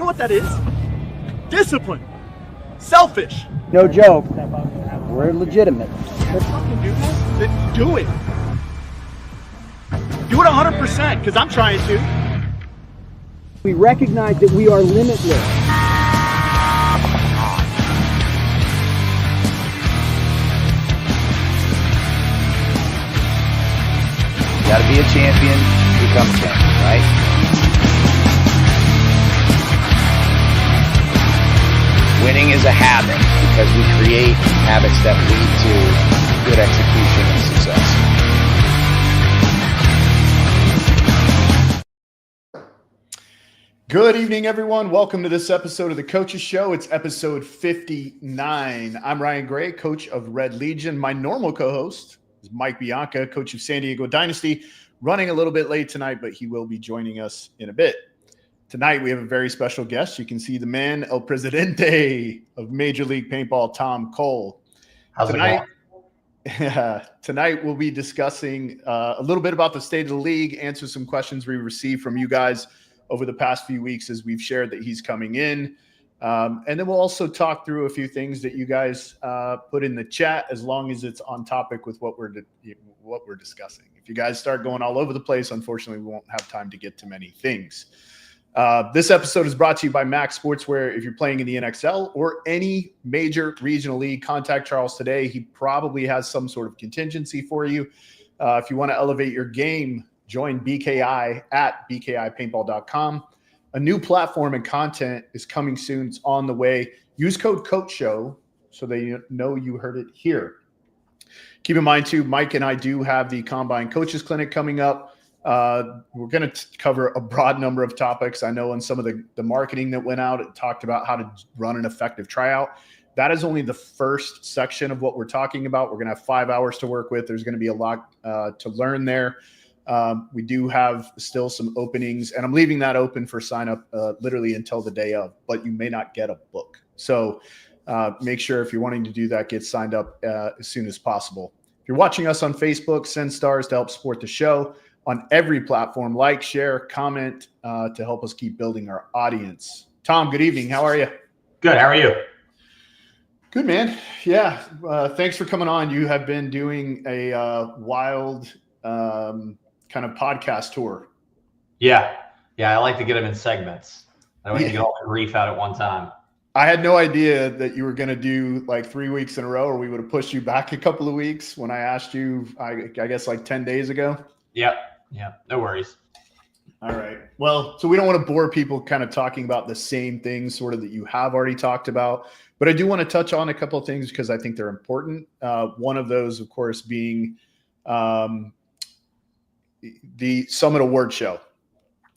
You know what that is? Discipline. Selfish. No joke. We're legitimate. Fucking do that? Then do it. Do it 100% because I'm trying to. We recognize that we are limitless. You gotta be a champion to become a champion, right? Winning is a habit because we create habits that lead to good execution and success. Good evening, everyone. Welcome to this episode of the Coaches Show. It's episode 59. I'm Ryan Gray, coach of Red Legion. My normal co-host is Mike Bianca, coach of San Diego Dynasty, running a little bit late tonight, but he will be joining us in a bit. Tonight, we have a very special guest. You can see the man, El Presidente of Major League Paintball, Tom Cole. How's it going? Tonight, we'll be discussing a little bit about the state of the league, answer some questions we received from you guys over the past few weeks as we've shared that he's coming in. And then we'll also talk through a few things that you guys put in the chat, as long as it's on topic with what we're discussing. If you guys start going all over the place, unfortunately, we won't have time to get to many things. This episode is brought to you by Max Sportswear. If you're playing in the NXL or any major regional league, contact Charles today. He probably has some sort of contingency for you. If you want to elevate your game, join BKI at bkipaintball.com. A new platform and content is coming soon. It's on the way. Use code COACHSHOW so they know you heard it here. Keep in mind, too, Mike and I do have the Combine Coaches Clinic coming up. We're going to cover a broad number of topics. I know in some of the marketing that went out, it talked about how to run an effective tryout. That is only the first section of what we're talking about. We're going to have 5 hours to work with. There's going to be a lot to learn there. We do have still some openings, and I'm leaving that open for sign up literally until the day of, but you may not get a book. So make sure if you're wanting to do that, get signed up as soon as possible. If you're watching us on Facebook, send stars to help support the show. On every platform, like, share, comment to help us keep building our audience. Tom, good evening. How are you? Good. How are you? Good, man. Yeah. Thanks for coming on. You have been doing a wild kind of podcast tour. Yeah. I like to get them in segments. I like to get all the grief out at one time. I had no idea that you were going to do like 3 weeks in a row, or we would have pushed you back a couple of weeks when I asked you, I guess like 10 days ago. Yep. Yeah, no worries. All right. Well, so we don't want to bore people kind of talking about the same things sort of that you have already talked about, but I do want to touch on a couple of things because I think they're important. One of those, of course, being the Summit Award Show.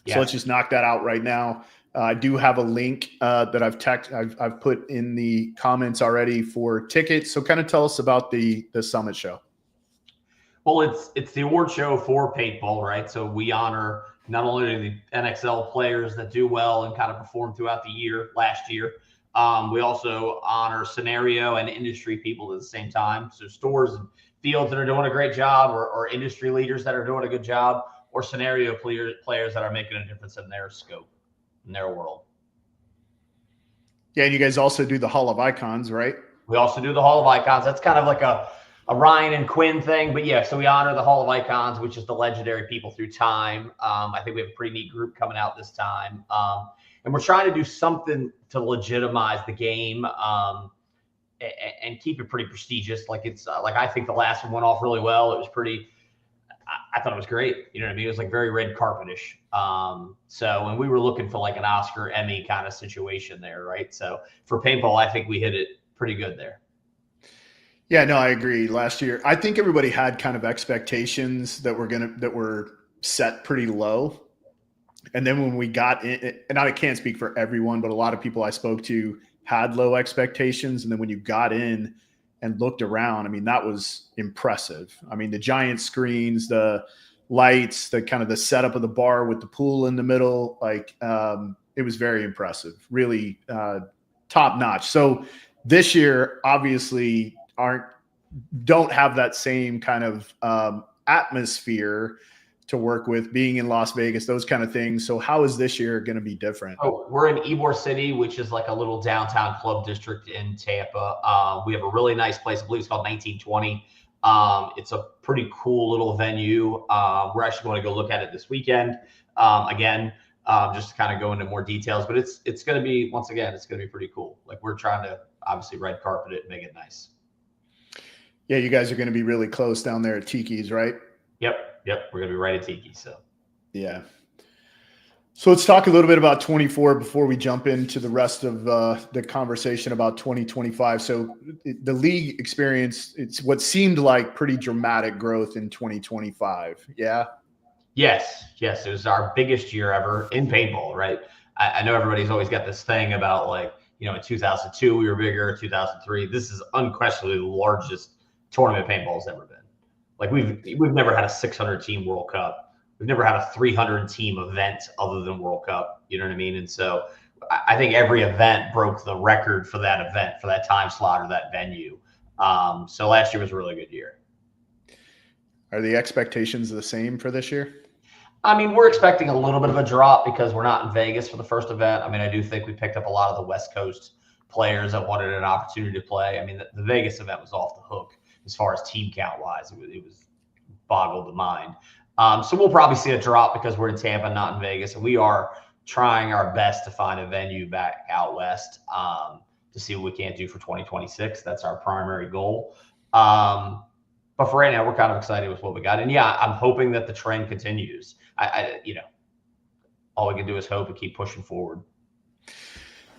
Yeah. So let's just knock that out right now. I do have a link that I've put in the comments already for tickets. So kind of tell us about the Summit Show. Well, it's the award show for paintball, right? So we honor not only the NXL players that do well and kind of perform throughout the year, last year. We also honor scenario and industry people at the same time. So stores and fields that are doing a great job, or industry leaders that are doing a good job, or scenario players that are making a difference in their scope, in their world. Yeah, and you guys also do the Hall of Icons, right? We also do the Hall of Icons. That's kind of like a Ryan and Quinn thing, but yeah, so we honor the Hall of Icons, which is the legendary people through time. I think we have a pretty neat group coming out this time. And we're trying to do something to legitimize the game and keep it pretty prestigious. Like it's like, I think the last one went off really well. It was pretty, I thought it was great. You know what I mean? It was like very red carpetish. And we were looking for like an Oscar, Emmy kind of situation there, right? So for paintball, I think we hit it pretty good there. Yeah, no, I agree. Last year, I think everybody had kind of expectations that were set pretty low. And then when we got in, and I can't speak for everyone, but a lot of people I spoke to had low expectations. And then when you got in and looked around, I mean, that was impressive. I mean, the giant screens, the lights, the kind of the setup of the bar with the pool in the middle, like it was very impressive, really top notch. So this year, obviously, don't have that same kind of atmosphere to work with, being in Las Vegas, those kind of things. So how is this year going to be different? Oh, we're in Ybor City, which is like a little downtown club district in Tampa. We have a really nice place. I believe it's called 1920. It's a pretty cool little venue. We're actually going to go look at it this weekend. Just to kind of go into more details, but it's going to be, once again, it's going to be pretty cool. Like, we're trying to obviously red carpet it and make it nice. Yeah, you guys are going to be really close down there at Tiki's, right? Yep. We're going to be right at Tiki. So yeah. So let's talk a little bit about 24 before we jump into the rest of the conversation about 2025. So the league experienced, it's what seemed like pretty dramatic growth in 2025. Yeah. Yes. It was our biggest year ever in paintball, right? I know everybody's always got this thing about, like, in 2002 we were bigger, 2003. This is unquestionably the largest tournament paintball's ever been. Like, we've never had a 600 team World Cup. We've never had a 300 team event other than World Cup. You know what I mean? And so I think every event broke the record for that event, for that time slot or that venue. So last year was a really good year. Are the expectations the same for this year? I mean, we're expecting a little bit of a drop because we're not in Vegas for the first event. I mean, I do think we picked up a lot of the West Coast players that wanted an opportunity to play. I mean, the Vegas event was off the hook as far as team count wise. It was boggled the mind. So we'll probably see a drop because we're in Tampa, not in Vegas. And we are trying our best to find a venue back out west to see what we can't do for 2026. That's our primary goal. But for right now, we're kind of excited with what we got. And yeah, I'm hoping that the trend continues. All we can do is hope and keep pushing forward.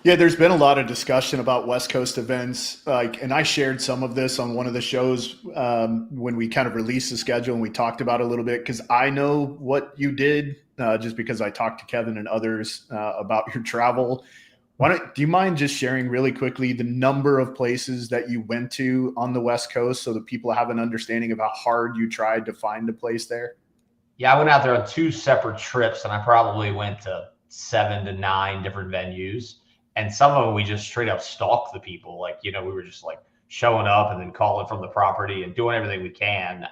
Yeah, there's been a lot of discussion about West Coast events, and I shared some of this on one of the shows when we kind of released the schedule and we talked about it a little bit, because I know what you did just because I talked to Kevin and others about your travel. Do you mind just sharing really quickly the number of places that you went to on the West Coast so that people have an understanding of how hard you tried to find a place there? Yeah, I went out there on 2 separate trips, and I probably went to 7 to 9 different venues. And some of them we just straight up stalked the people. Like, we were just like showing up and then calling from the property and doing everything we can.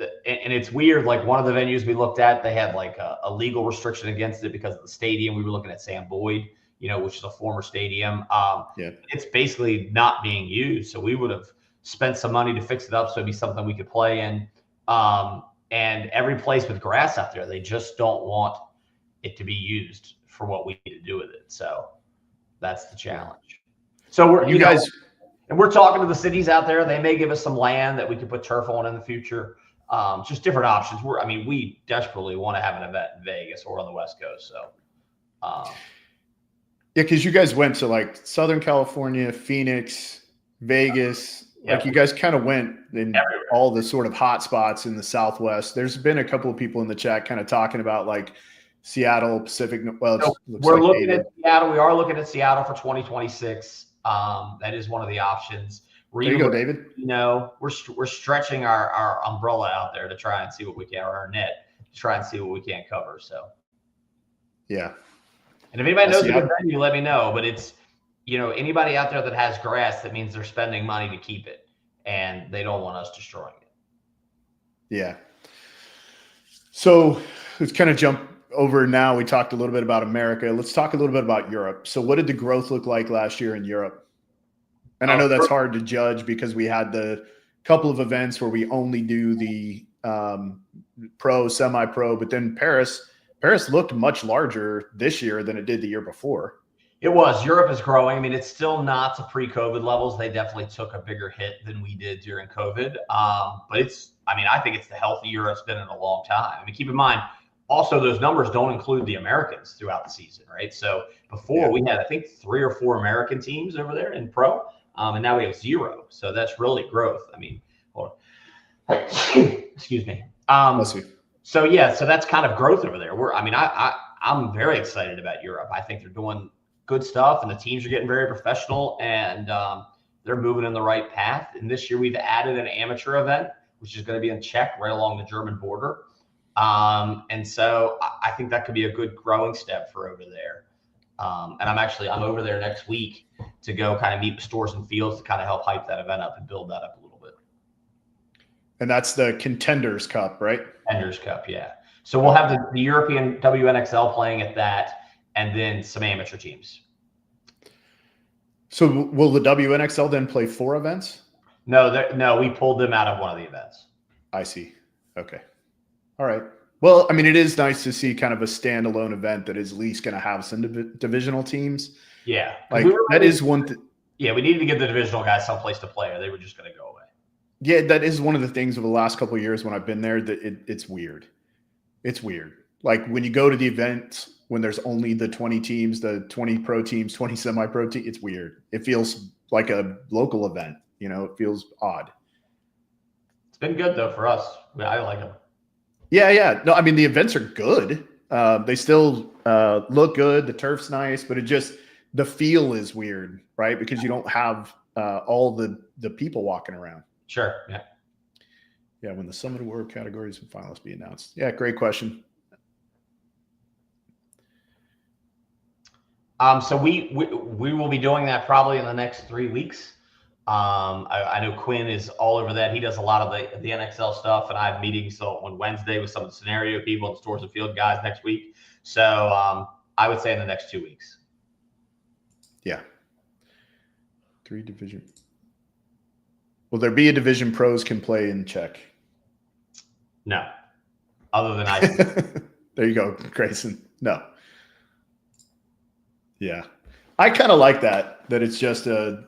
And it's weird. Like, one of the venues we looked at, they had like a legal restriction against it because of the stadium. We were looking at Sam Boyd, which is a former stadium. It's basically not being used. So we would have spent some money to fix it up so it'd be something we could play in. And every place with grass out there, they just don't want it to be used for what we need to do with it. So that's the challenge. So we're talking to the cities out there. They may give us some land that we could put turf on in the future. Just different options. We desperately want to have an event in Vegas or on the West Coast. So, yeah, because you guys went to like Southern California, Phoenix, Vegas. Yep. Like, you guys kind of went in everywhere. All the sort of hot spots in the Southwest. There's been a couple of people in the chat kind of talking about like Seattle, Pacific. Well, we're looking at Seattle. We are looking at Seattle for 2026. That is one of the options. There you go, David. We're stretching our umbrella out there to try and see what we can, or our net to try and see what we can cover. So, yeah. And if anybody knows a good venue, let me know. But it's, anybody out there that has grass, that means they're spending money to keep it, and they don't want us destroying it. Yeah. So let's kind of jump over now. We talked a little bit about America. Let's talk a little bit about Europe. So what did the growth look like last year in Europe? And I know that's hard to judge because we had the couple of events where we only do the pro, semi-pro, but then Paris looked much larger this year than it did the year before. It was. Europe is growing. I mean, it's still not to pre-COVID levels. They definitely took a bigger hit than we did during COVID. But I think it's the healthiest Europe's been in a long time. I mean, keep in mind, also, those numbers don't include the Americans throughout the season, right? So before we had, I think, 3 or 4 American teams over there in pro, and now we have 0. So that's really growth. I mean, hold on. Excuse me. So that's kind of growth over there. I'm very excited about Europe. I think they're doing good stuff, and the teams are getting very professional, and they're moving in the right path. And this year we've added an amateur event, which is going to be in Czech, right along the German border. And so I think that could be a good growing step for over there. And I'm over there next week to go kind of meet with Stores and Fields to kind of help hype that event up and build that up a little bit. And that's the Contenders Cup, right? Contenders Cup, yeah. So we'll have the European WNXL playing at that, and then some amateur teams. So will the WNXL then play 4 events? No, we pulled them out of one of the events. I see. Okay. All right. Well, I mean, it is nice to see kind of a standalone event that is at least going to have some divisional teams. Yeah. Like that is one thing. Yeah, we needed to give the divisional guys someplace to play, or they were just going to go away. Yeah, that is one of the things over the last couple of years when I've been there that it's weird. It's weird. Like when you go to the event, when there's only the 20 teams, the 20 pro teams, 20 semi-pro teams, it's weird. It feels like a local event. You know, it feels odd. It's been good though for us. I like them. Yeah. No, I mean, the events are good. They still look good. The turf's nice, but the feel is weird, right? Because you don't have all the people walking around. Sure. Yeah. Yeah. When the Summit Award categories and finalists be announced. Yeah. Great question. So we will be doing that probably in the next 3 weeks. I know Quinn is all over that. He does a lot of the NXL stuff, and I have meetings on Wednesday with some of the scenario people and Stores and Field guys next week. So I would say in the next 2 weeks. Yeah. 3 division. Will there be a division pros can play in Czech? No. Other than I. There you go, Grayson. No. Yeah. I kind of like that it's just a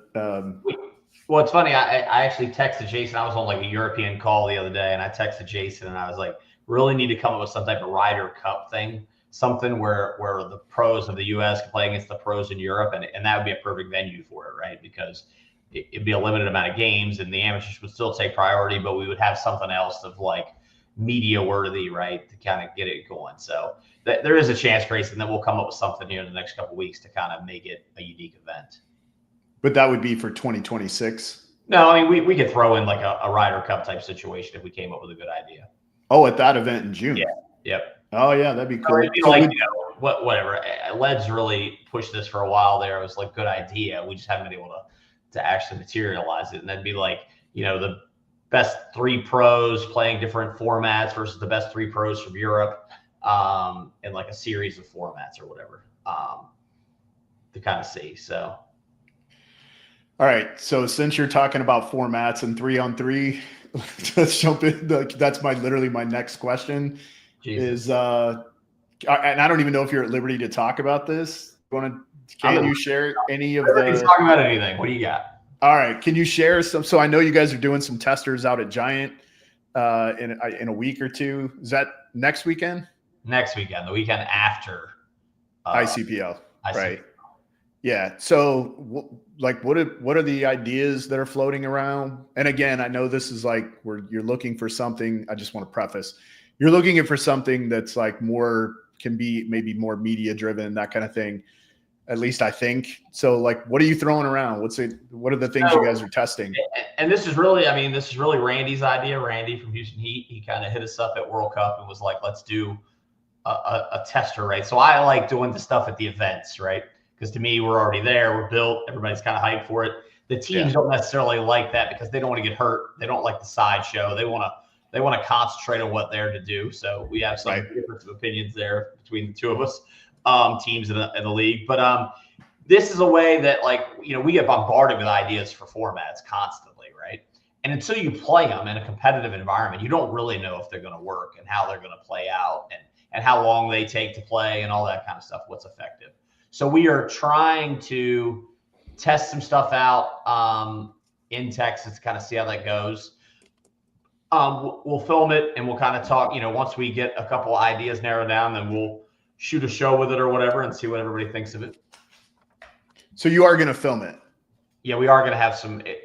well, it's funny. I actually texted Jason. I was on like a European call the other day, and I texted Jason, and I was like, really need to come up with some type of Ryder Cup thing, something where the pros of the U.S. can play against the pros in Europe, and that would be a perfect venue for it, right? Because it'd be a limited amount of games, and the amateurs would still take priority, but we would have something else of like media worthy, right, to kind of get it going. So there is a chance, Grayson, that we'll come up with something here in the next couple of weeks to kind of make it a unique event. But that would be for 2026. No, I mean we could throw in like a Ryder Cup type situation if we came up with a good idea. Oh, at that event in June. Yeah. Yep. Oh yeah, that'd be cool. So like, whatever. Led's really pushed this for a while there. It was like good idea. We just haven't been able to actually materialize it. And that'd be like, the best 3 pros playing different formats versus the best 3 pros from Europe in like a series of formats or whatever to kind of see. So. All right. So since you're talking about formats and 3-on-3, let's jump in. That's literally my next question. Jesus. And I don't even know if you're at liberty to talk about this. Can you share any of the talk about anything? What do you got? All right. Can you share some? So I know you guys are doing some testers out at Giant in a week or two. Is that next weekend? Next weekend, the weekend after ICPL. Right. Yeah. So what are the ideas that are floating around? And again, I know this is like you're looking for something. I just want to preface, you're looking for something that's like can be maybe more media driven, that kind of thing. At least I think so. Like, what are you throwing around? What are the things you guys are testing? And this is really Randy's idea. Randy from Houston Heat, he kind of hit us up at World Cup and was like, let's do a tester, right? So I like doing the stuff at the events, right? Because to me, we're already there, we're built, everybody's kind of hyped for it. The teams don't necessarily like that because they don't want to get hurt. They don't like the sideshow. They want to concentrate on what they're to do. So we have some difference of opinions there between the two of us, teams in the league. But this is a way that we get bombarded with ideas for formats constantly, right? And until you play them in a competitive environment, you don't really know if they're going to work and how they're going to play out and how long they take to play and all that kind of stuff, what's effective. So we are trying to test some stuff out in Texas to kind of see how that goes. We'll film it and we'll kind of talk, once we get a couple ideas narrowed down, then we'll shoot a show with it or whatever and see what everybody thinks of it. So you are going to film it? Yeah, we are going to have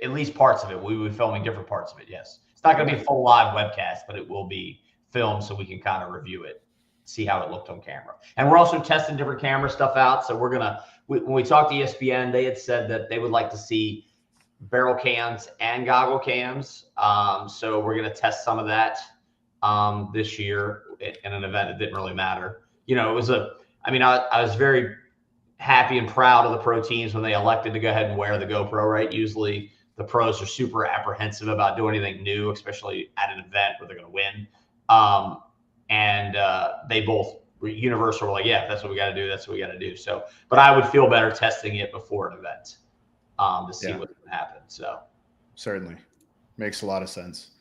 at least parts of it. We will be filming different parts of it, yes. It's not going to be a full live webcast, but it will be filmed so we can kind of review it, see how it looked on camera. And we're also testing different camera stuff out. So we're going to, when we talked to ESPN, they had said that they would like to see barrel cams and goggle cams. So we're going to test some of that this year in an event. It didn't really matter. It was I was very happy and proud of the pro teams when they elected to go ahead and wear the GoPro, right? Usually the pros are super apprehensive about doing anything new, especially at an event where they're going to win. And they both universal were like, yeah, that's what we got to do. That's what we got to do. So, but I would feel better testing it before an event to see what's going to happen. So certainly makes a lot of sense.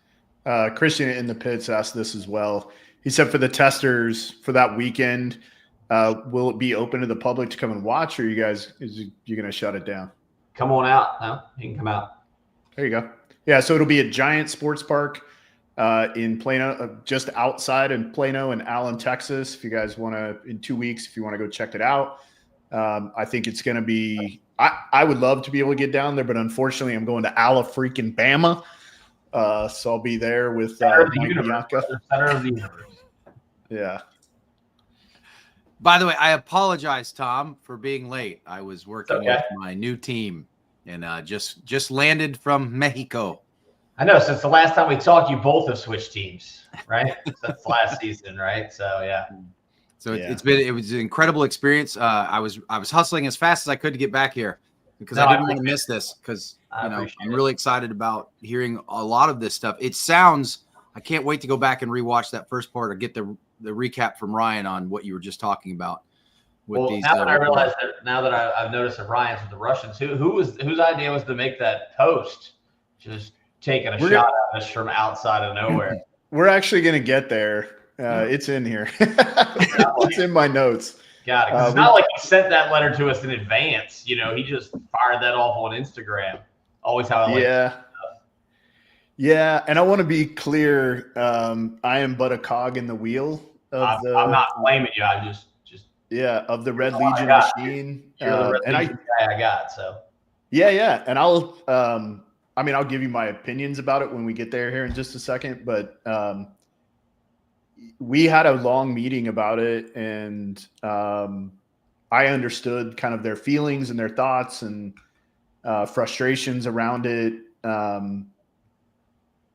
Christian in the pits asked this as well. He said for the testers for that weekend, will it be open to the public to come and watch, or you guys, you going to shut it down? Come on out. No, you can come out. There you go. Yeah. So it'll be a giant sports park in Plano, just outside in Plano and Allen, Texas. If you guys want to, in 2 weeks, if you want to go check it out, I think it's going to be, I would love to be able to get down there, but unfortunately I'm going to Alabama. So I'll be there with Mike Bianca. Center of the universe. Yeah. By the way, I apologize, Tom, for being late. I was working with my new team and just landed from Mexico. I know. Since the last time we talked, you both have switched teams, right? Since last season, right? So yeah. So it was an incredible experience. I was hustling as fast as I could to get back here because I didn't want to miss this because I'm really excited about hearing a lot of this stuff. It sounds. I can't wait to go back and rewatch that first part or get the recap from Ryan on what you were just talking about. Well, now that I realize that, now that I've noticed that Ryan's with the Russians, whose idea was to make that post, just taking a shot at us from outside of nowhere. We're actually going to get there. It's in here. It's in my notes. Got it. It's not like he sent that letter to us in advance. You know, he just fired that off on Instagram. Always how I like stuff. Yeah, and I want to be clear. I am but a cog in the wheel. I'm not blaming you. I just of the Red Legion machine. You're the Red Legion guy I got. So yeah, and I'll give you my opinions about it when we get there here in just a second. But we had a long meeting about it, and I understood kind of their feelings and their thoughts and frustrations around it.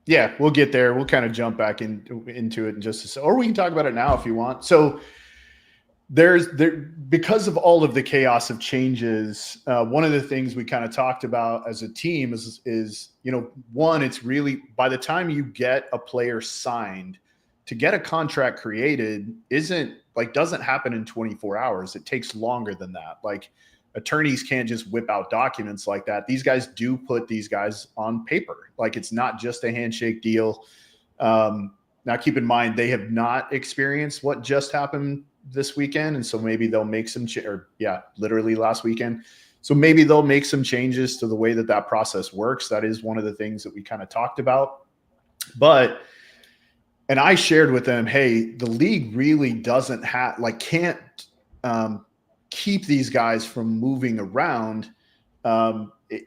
Yeah, we'll get there. We'll kind of jump back into it in just a second, or we can talk about it now if you want. So because of all of the chaos of changes, one of the things we kind of talked about as a team is one, it's really, by the time you get a player signed, to get a contract created doesn't happen in 24 hours. It takes longer than that. Like, attorneys can't just whip out documents like that. These guys do put these guys on paper. Like, it's not just a handshake deal. Now, keep in mind, they have not experienced what just happened this weekend. And so maybe they'll make some literally last weekend. So maybe they'll make some changes to the way that process works. That is one of the things that we kind of talked about. And I shared with them, hey, the league really can't keep these guys from moving around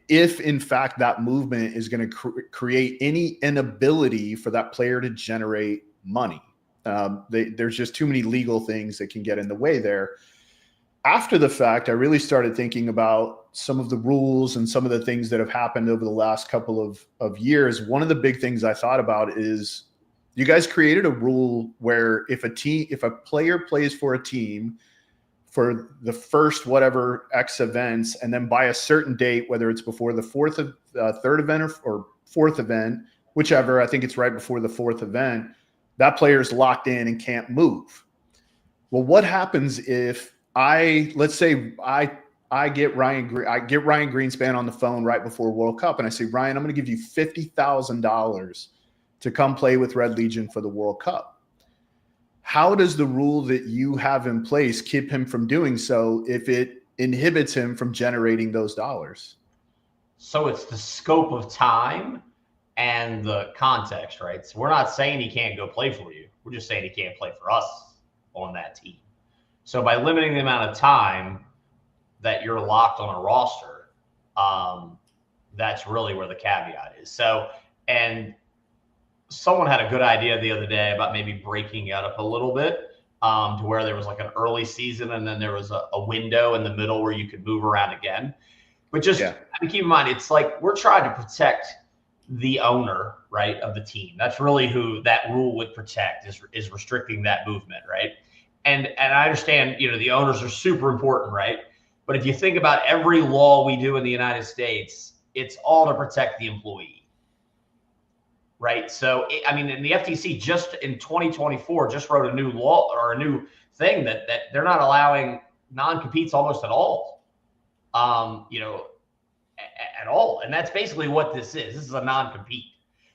if in fact that movement is going to create any inability for that player to generate money. There's just too many legal things that can get in the way there. After the fact, I really started thinking about some of the rules and some of the things that have happened over the last couple of years. One of the big things I thought about is you guys created a rule where if a player plays for a team for the first whatever X events, and then by a certain date, whether it's before the third event or fourth event, whichever, I think it's right before the fourth event, that player is locked in and can't move. Well, what happens if let's say I get Ryan Greenspan on the phone right before World Cup, and I say, Ryan, I'm going to give you $50,000 to come play with Red Legion for the World Cup. How does the rule that you have in place keep him from doing so if it inhibits him from generating those dollars? So it's the scope of time and the context, right? So we're not saying he can't go play for you. We're just saying he can't play for us on that team. So by limiting the amount of time that you're locked on a roster, that's really where the caveat is. So, and someone had a good idea the other day about maybe breaking it up a little bit to where there was like an early season and then there was a window in the middle where you could move around again. But just keep in mind, it's like we're trying to protect the owner, right, of the team. That's really who that rule would protect, is restricting that movement, right? And I understand, the owners are super important, right? But if you think about every law we do in the United States, it's all to protect the employee. Right. So, I mean, and the FTC just in 2024 just wrote a new law or a new thing that they're not allowing non-competes almost at all, you know, at all. And that's basically what this is. This is a non-compete.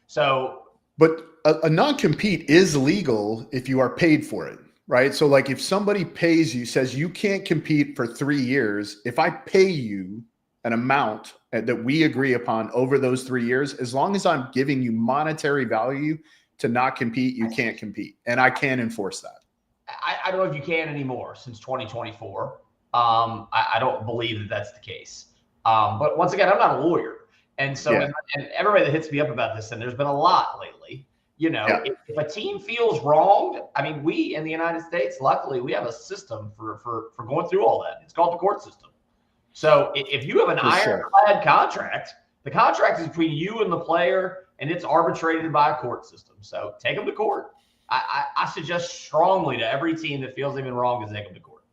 So, but a non-compete is legal if you are paid for it, right? So like if somebody pays you, says you can't compete for 3 years, if I pay you an amount that we agree upon over those 3 years, as long as I'm giving you monetary value to not compete, you can't compete. And I can enforce that. I don't know if you can anymore since 2024. I don't believe that that's the case. But once again, I'm not a lawyer. And so, and everybody that hits me up about this, and there's been a lot lately, you know, if a team feels wronged, I mean, we in the United States, luckily, we have a system for going through all that. It's called the court system. So if you have an ironclad contract, the contract is between you and the player, and it's arbitrated by a court system. So take them to court. I suggest strongly to every team that feels they've been wrong to take them to court,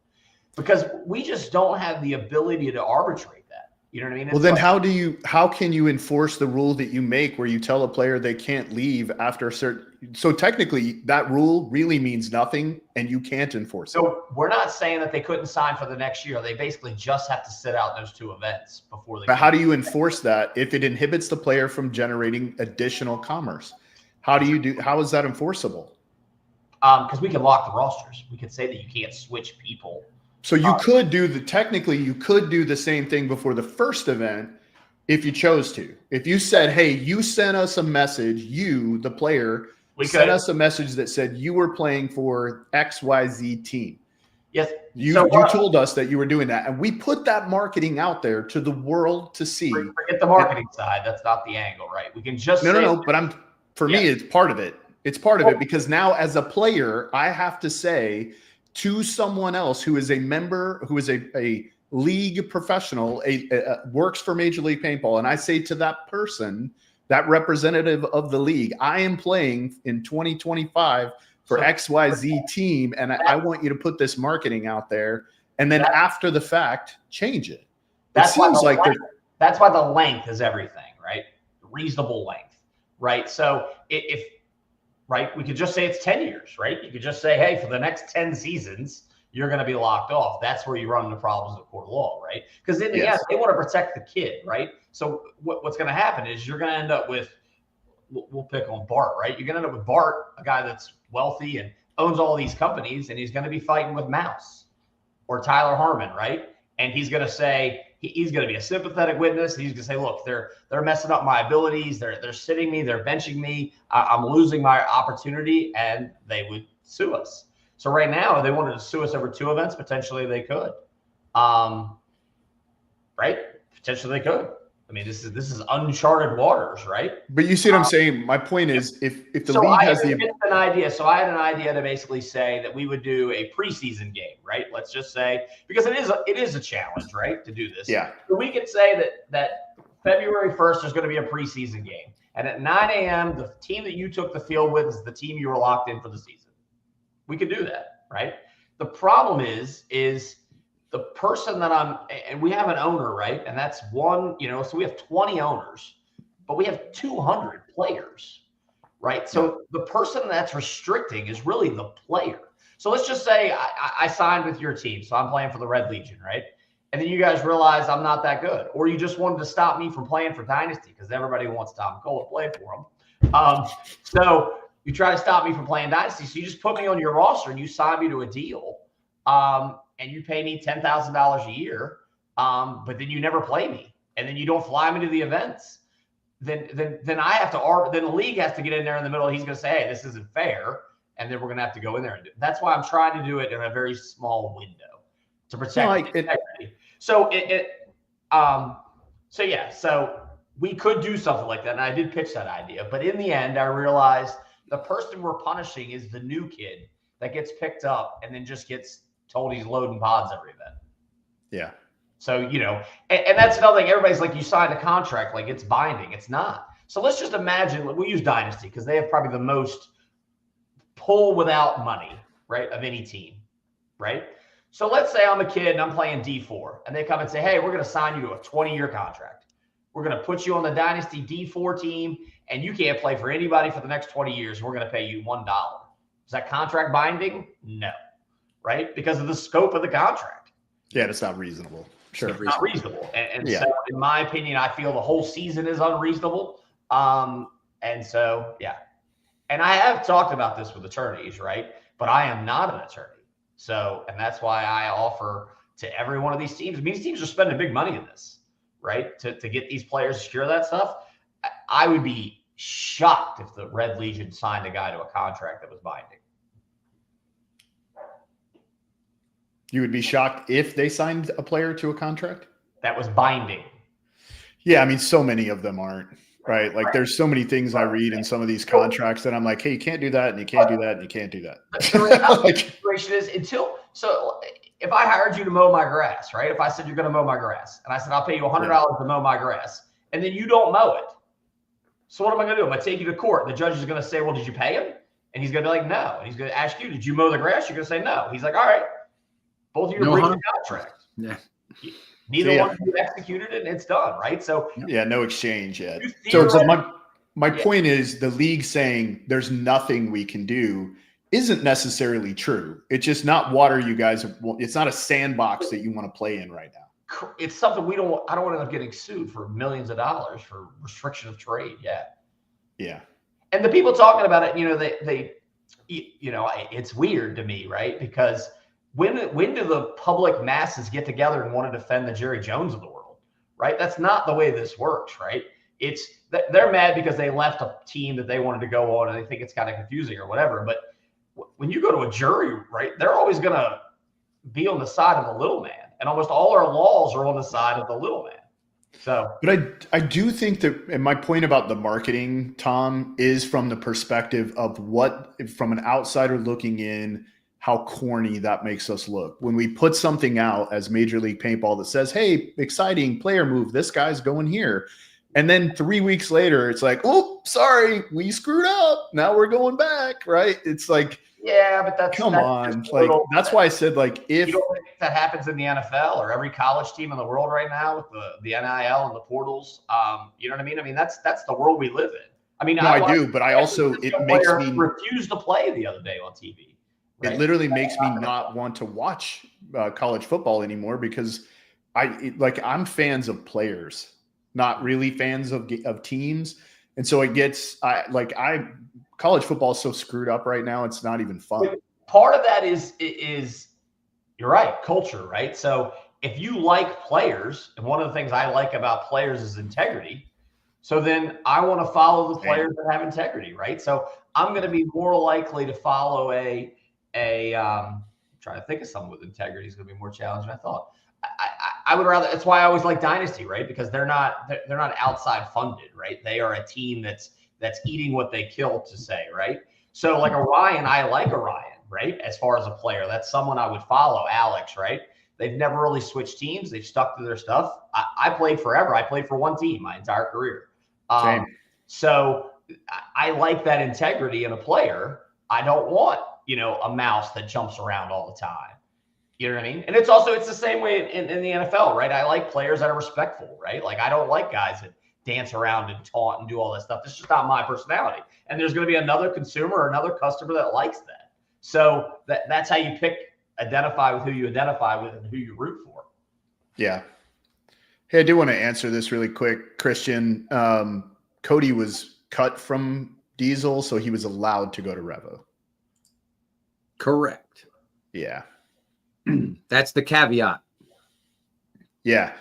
because we just don't have the ability to arbitrate that. You know what I mean? Well, then how can you enforce the rule that you make where you tell a player they can't leave after a certain, so technically that rule really means nothing and you can't enforce it. So we're not saying that they couldn't sign for the next year. They basically just have to sit out those 2 events before they. But how do you enforce that if it inhibits the player from generating additional commerce? How is that enforceable? Because we can lock the rosters. We could say that you can't switch people. So you could technically you could do the same thing before the first event if you chose to. If you said, hey, you sent us a message, you, the player, sent us a message that said you were playing for XYZ team. Yes. You told us that you were doing that. And we put that marketing out there to the world to see. Forget the marketing side. That's not the angle, right? We can just No. But for me, it's part of it. It's part of it because now as a player, I have to say to someone else who is a member, who is a league professional, works for Major League Paintball, and I say to that person, that representative of the league, I am playing in 2025 for XYZ team, and I want you to put this marketing out there, and then after the fact, change it. That's why the length is everything, right? Reasonable length, right? So if we could just say it's 10 years, right? You could just say, hey, for the next 10 seasons, you're going to be locked off. That's where you run into problems with court of law, right? Because in the end, they want to protect the kid, right? So what's going to happen is you're going to end up with, we'll pick on Bart, right? You're going to end up with Bart, a guy that's wealthy and owns all these companies, and he's going to be fighting with Mouse or Tyler Harmon, right? And he's going to say, he's going to be a sympathetic witness. He's going to say, look, they're messing up my abilities. They're sitting me. They're benching me. I'm losing my opportunity, and they would sue us. So right now, if they wanted to sue us over 2 events, potentially they could. Right? Potentially they could. I mean, this is uncharted waters, right? But you see what I'm saying? My point is, if the league has an idea, so I had an idea to basically say that we would do a preseason game, right? Let's just say, because it is a challenge, right, to do this. Yeah. So we could say that February 1st there's going to be a preseason game, and at 9 a.m. the team that you took the field with is the team you were locked in for the season. We could do that, right? The problem is the person that and we have an owner, right? And that's one, so we have 20 owners, but we have 200 players, right? So the person that's restricting is really the player. So let's just say I signed with your team. So I'm playing for the Red Legion, right? And then you guys realize I'm not that good. Or you just wanted to stop me from playing for Dynasty because everybody wants Tom Cole to play for them. So you try to stop me from playing Dynasty. So you just put me on your roster and you sign me to a deal. And you pay me $10,000 a year, but then you never play me, and then you don't fly me to the events. Then I have to then the league has to get in there in the middle. He's going to say, hey, this isn't fair, and then we're going to have to go in there and do it. That's why I'm trying to do it in a very small window to protect integrity. So so we could do something like that, and I did pitch that idea. But in the end, I realized the person we're punishing is the new kid that gets picked up and then just gets told he's loading pods every event. Yeah. So, and that's another thing. Everybody's like, you signed a contract, like it's binding. It's not. So let's just imagine, we'll use Dynasty because they have probably the most pull without money, right, of any team, right? So let's say I'm a kid and I'm playing D4, and they come and say, hey, we're going to sign you to a 20-year contract. We're going to put you on the Dynasty D4 team, and you can't play for anybody for the next 20 years. We're going to pay you $1. Is that contract binding? No, right? Because of the scope of the contract. Yeah, that's not reasonable. Sure. It's not reasonable. And so, in my opinion, I feel the whole season is unreasonable. And so, yeah. And I have talked about this with attorneys, right? But I am not an attorney. So, and that's why I offer to every one of these teams. I mean, these teams are spending big money in this, right? To get these players to secure that stuff. I would be shocked if the Red Legion signed a guy to a contract that was binding. You would be shocked if they signed a player to a contract that was binding. Yeah, I mean, so many of them aren't, right? Like, there's so many things I read in some of these contracts that I'm like, hey, you can't do that, and you can't do that, and you can't do that. The situation is if I hired you to mow my grass, right? If I said you're going to mow my grass, and I said I'll pay you $100 to mow my grass, and then you don't mow it, so what am I going to do? I'm going to take you to court. The judge is going to say, well, did you pay him? And he's going to be like, no. And he's going to ask you, did you mow the grass? You're going to say no. He's like, all right. Both of you are breaking the contract. Yeah. Neither one of you executed it, and it's done, right? So yeah, no exchange yet. So my point is the league saying there's nothing we can do isn't necessarily true. It's just not water you guys. It's not a sandbox that you want to play in right now. It's something I don't want to end up getting sued for millions of dollars for restriction of trade. Yeah. Yeah. And the people talking about it, it's weird to me, right? Because when do the public masses get together and want to defend the Jerry Jones of the world, right? That's not the way this works, right? It's they're mad because they left a team that they wanted to go on and they think it's kind of confusing or whatever. But when you go to a jury, right, they're always going to be on the side of the little man. And almost all our laws are on the side of the little man. So, but I do think that, and my point about the marketing, Tom, is from the perspective of from an outsider looking in, how corny that makes us look. When we put something out as Major League Paintball that says, hey, exciting player move, this guy's going here. And then 3 weeks later, it's like, oh, sorry, we screwed up. Now we're going back, right? It's like, yeah, but that's that's why I said, like, if you don't think that happens in the NFL or every college team in the world right now with the NIL and the portals, you know what I mean? I mean, that's the world we live in. I mean, I do, but I also it makes me refuse to play the other day on TV. Right? It literally makes me not want to watch college football anymore because I'm fans of players, not really fans of teams, and so it gets college football is so screwed up right now. It's not even fun. Part of that is you're right, culture, right? So if you like players, and one of the things I like about players is integrity. So then I want to follow the players that have integrity, right? So I'm going to be more likely to follow I'm trying to think of someone with integrity is going to be more challenging than I thought. I would rather. That's why I always like Dynasty, right? Because they're not outside funded, right? They are a team that's eating what they kill, to say, right? So like Orion, I like Orion, right? As far as a player, that's someone I would follow. Alex, right? They've never really switched teams. They've stuck to their stuff. I played forever. I played for one team my entire career. So I like that integrity in a player. I don't want, a mouse that jumps around all the time. You know what I mean? And it's the same way in the NFL, right? I like players that are respectful, right? Like, I don't like guys that dance around and taunt and do all that stuff. It's just not my personality. And there's going to be another consumer or another customer that likes that. So that's how you identify with who you identify with and who you root for. Yeah. Hey, I do want to answer this really quick, Christian. Cody was cut from Diesel, so he was allowed to go to Revo. Correct. Yeah. That's the caveat. Yeah.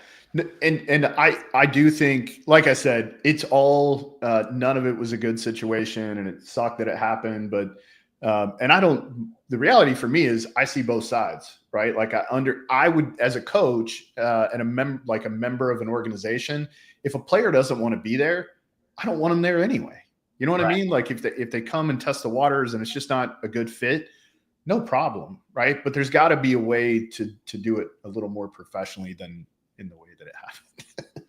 And I do think, like I said, it's all none of it was a good situation, and it sucked that it happened. But the reality for me is I see both sides, right? Like I would, as a coach and a member of an organization, if a player doesn't want to be there, I don't want them there anyway. You know what I mean? Like if they come and test the waters and it's just not a good fit, no problem, right? But there's got to be a way to do it a little more professionally than in the way that it happened.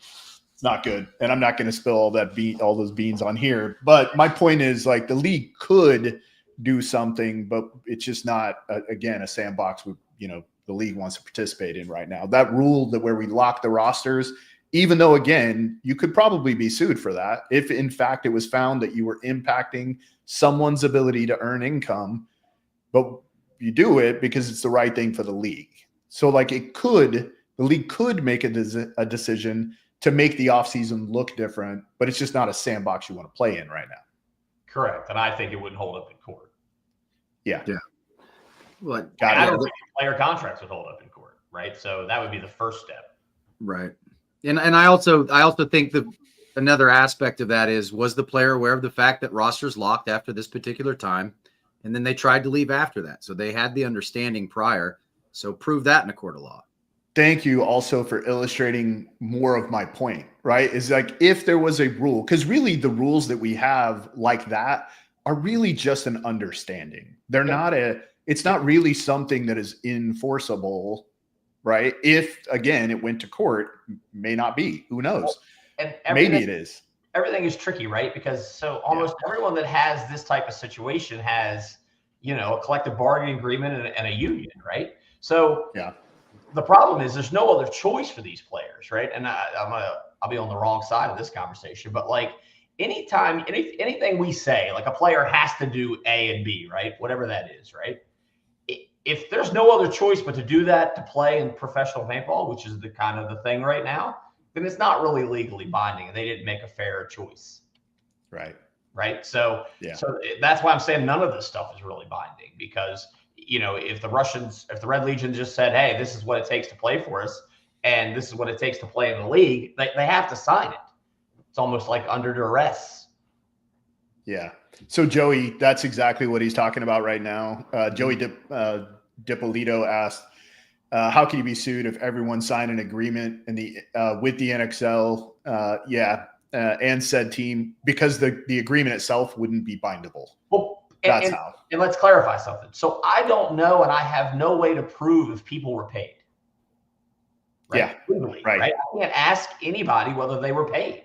It's not good. And I'm not going to spill all those beans on here. But my point is, like, the league could do something, but it's just not, again, a sandbox the league wants to participate in right now. That rule where we lock the rosters even though, again, you could probably be sued for that if in fact it was found that you were impacting someone's ability to earn income, but you do it because it's the right thing for the league. So like the league could make a decision to make the offseason look different, but it's just not a sandbox you want to play in right now. Correct. And I think it wouldn't hold up in court. Yeah. Well, I don't think player contracts would hold up in court, right? So that would be the first step. Right. And I also think that another aspect of that was the player aware of the fact that rosters locked after this particular time, and then they tried to leave after that. So they had the understanding prior. So prove that in a court of law. Thank you also for illustrating more of my point, right? Is like if there was a rule, because really the rules that we have like that are really just an understanding. They're not it's not really something that is enforceable, right? If, again, it went to court, may not be. Who knows? And maybe it is. Everything is tricky, right? Because so almost everyone that has this type of situation has, a collective bargaining agreement and a union, right? So the problem is there's no other choice for these players, right? And I'll be on the wrong side of this conversation, but like anytime, anything we say, like a player has to do A and B, right? Whatever that is, right? If there's no other choice but to do that to play in professional paintball, which is the kind of the thing right now, then it's not really legally binding and they didn't make a fair choice. Right. So that's why I'm saying none of this stuff is really binding because, if the Red Legion just said, hey, this is what it takes to play for us and this is what it takes to play in the league, they have to sign it. It's almost like under duress. Yeah. So Joey, that's exactly what he's talking about right now. Joey Dipolito asked, how can you be sued if everyone signed an agreement with the NXL? And said team, because the agreement itself wouldn't be bindable. Well, that's how. And let's clarify something. So I don't know, and I have no way to prove if people were paid. Right? Yeah. Legally, right. I can't ask anybody whether they were paid.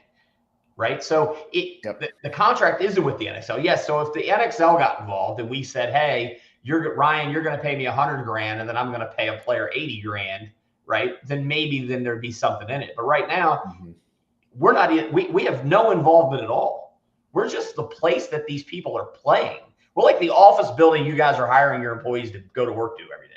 Right. So the contract isn't with the NXL. Yes. So if the NXL got involved and we said, hey, Ryan, you're going to pay me $100,000 and then I'm going to pay a player $80,000, right? Then there'd be something in it. But right now, we're not, we have no involvement at all. We're just the place that these people are playing. We're like the office building you guys are hiring your employees to go to work to every day.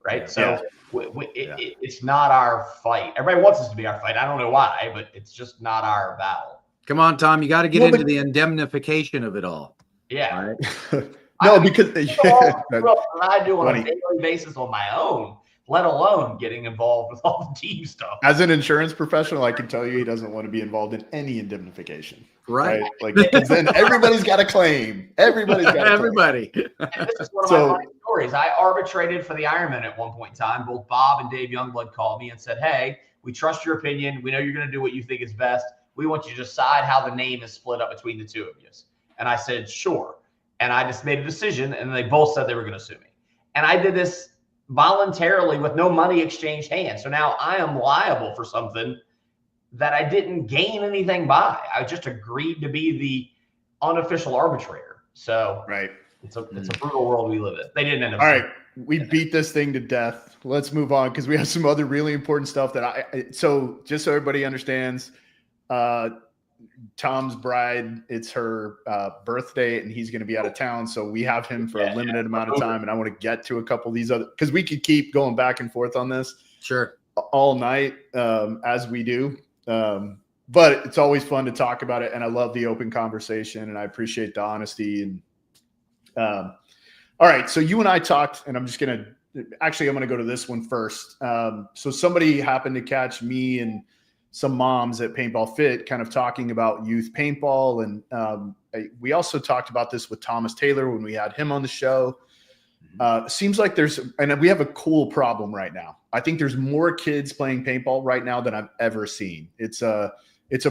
Right. So it's not our fight. Everybody wants us to be our fight. I don't know why, but it's just not our battle. Come on, Tom. You got to get into the indemnification of it all. Yeah. Right? No, because I do on a daily basis on my own, let alone getting involved with all the team stuff. As an insurance professional, I can tell you he doesn't want to be involved in any indemnification. Right. Like then everybody's got a claim. Everybody's got a claim. Everybody. And this is one of my funny stories. I arbitrated for the Ironman at one point in time. Both Bob and Dave Youngblood called me and said, hey, we trust your opinion. We know you're going to do what you think is best. We want you to decide how the name is split up between the two of you. And I said, sure. And I just made a decision, and they both said they were going to sue me. And I did this voluntarily with no money exchanged hands. So now I am liable for something that I didn't gain anything by. I just agreed to be the unofficial arbitrator. So it's a brutal world we live in. They didn't end up. All right. We beat this thing to death. Let's move on because we have some other really important stuff so just so everybody understands, Tom's bride, it's her birthday and he's going to be out of town. So we have him for a limited amount of time. And I want to get to a couple of these other, because we could keep going back and forth on this all night as we do. But it's always fun to talk about it. And I love the open conversation and I appreciate the honesty. And all right. So you and I talked, and I'm going to go to this one first. So somebody happened to catch me and some moms at Paintball Fit kind of talking about youth paintball. And we also talked about this with Thomas Taylor when we had him on the show. Seems like and we have a cool problem right now. I think there's more kids playing paintball right now than I've ever seen. It's a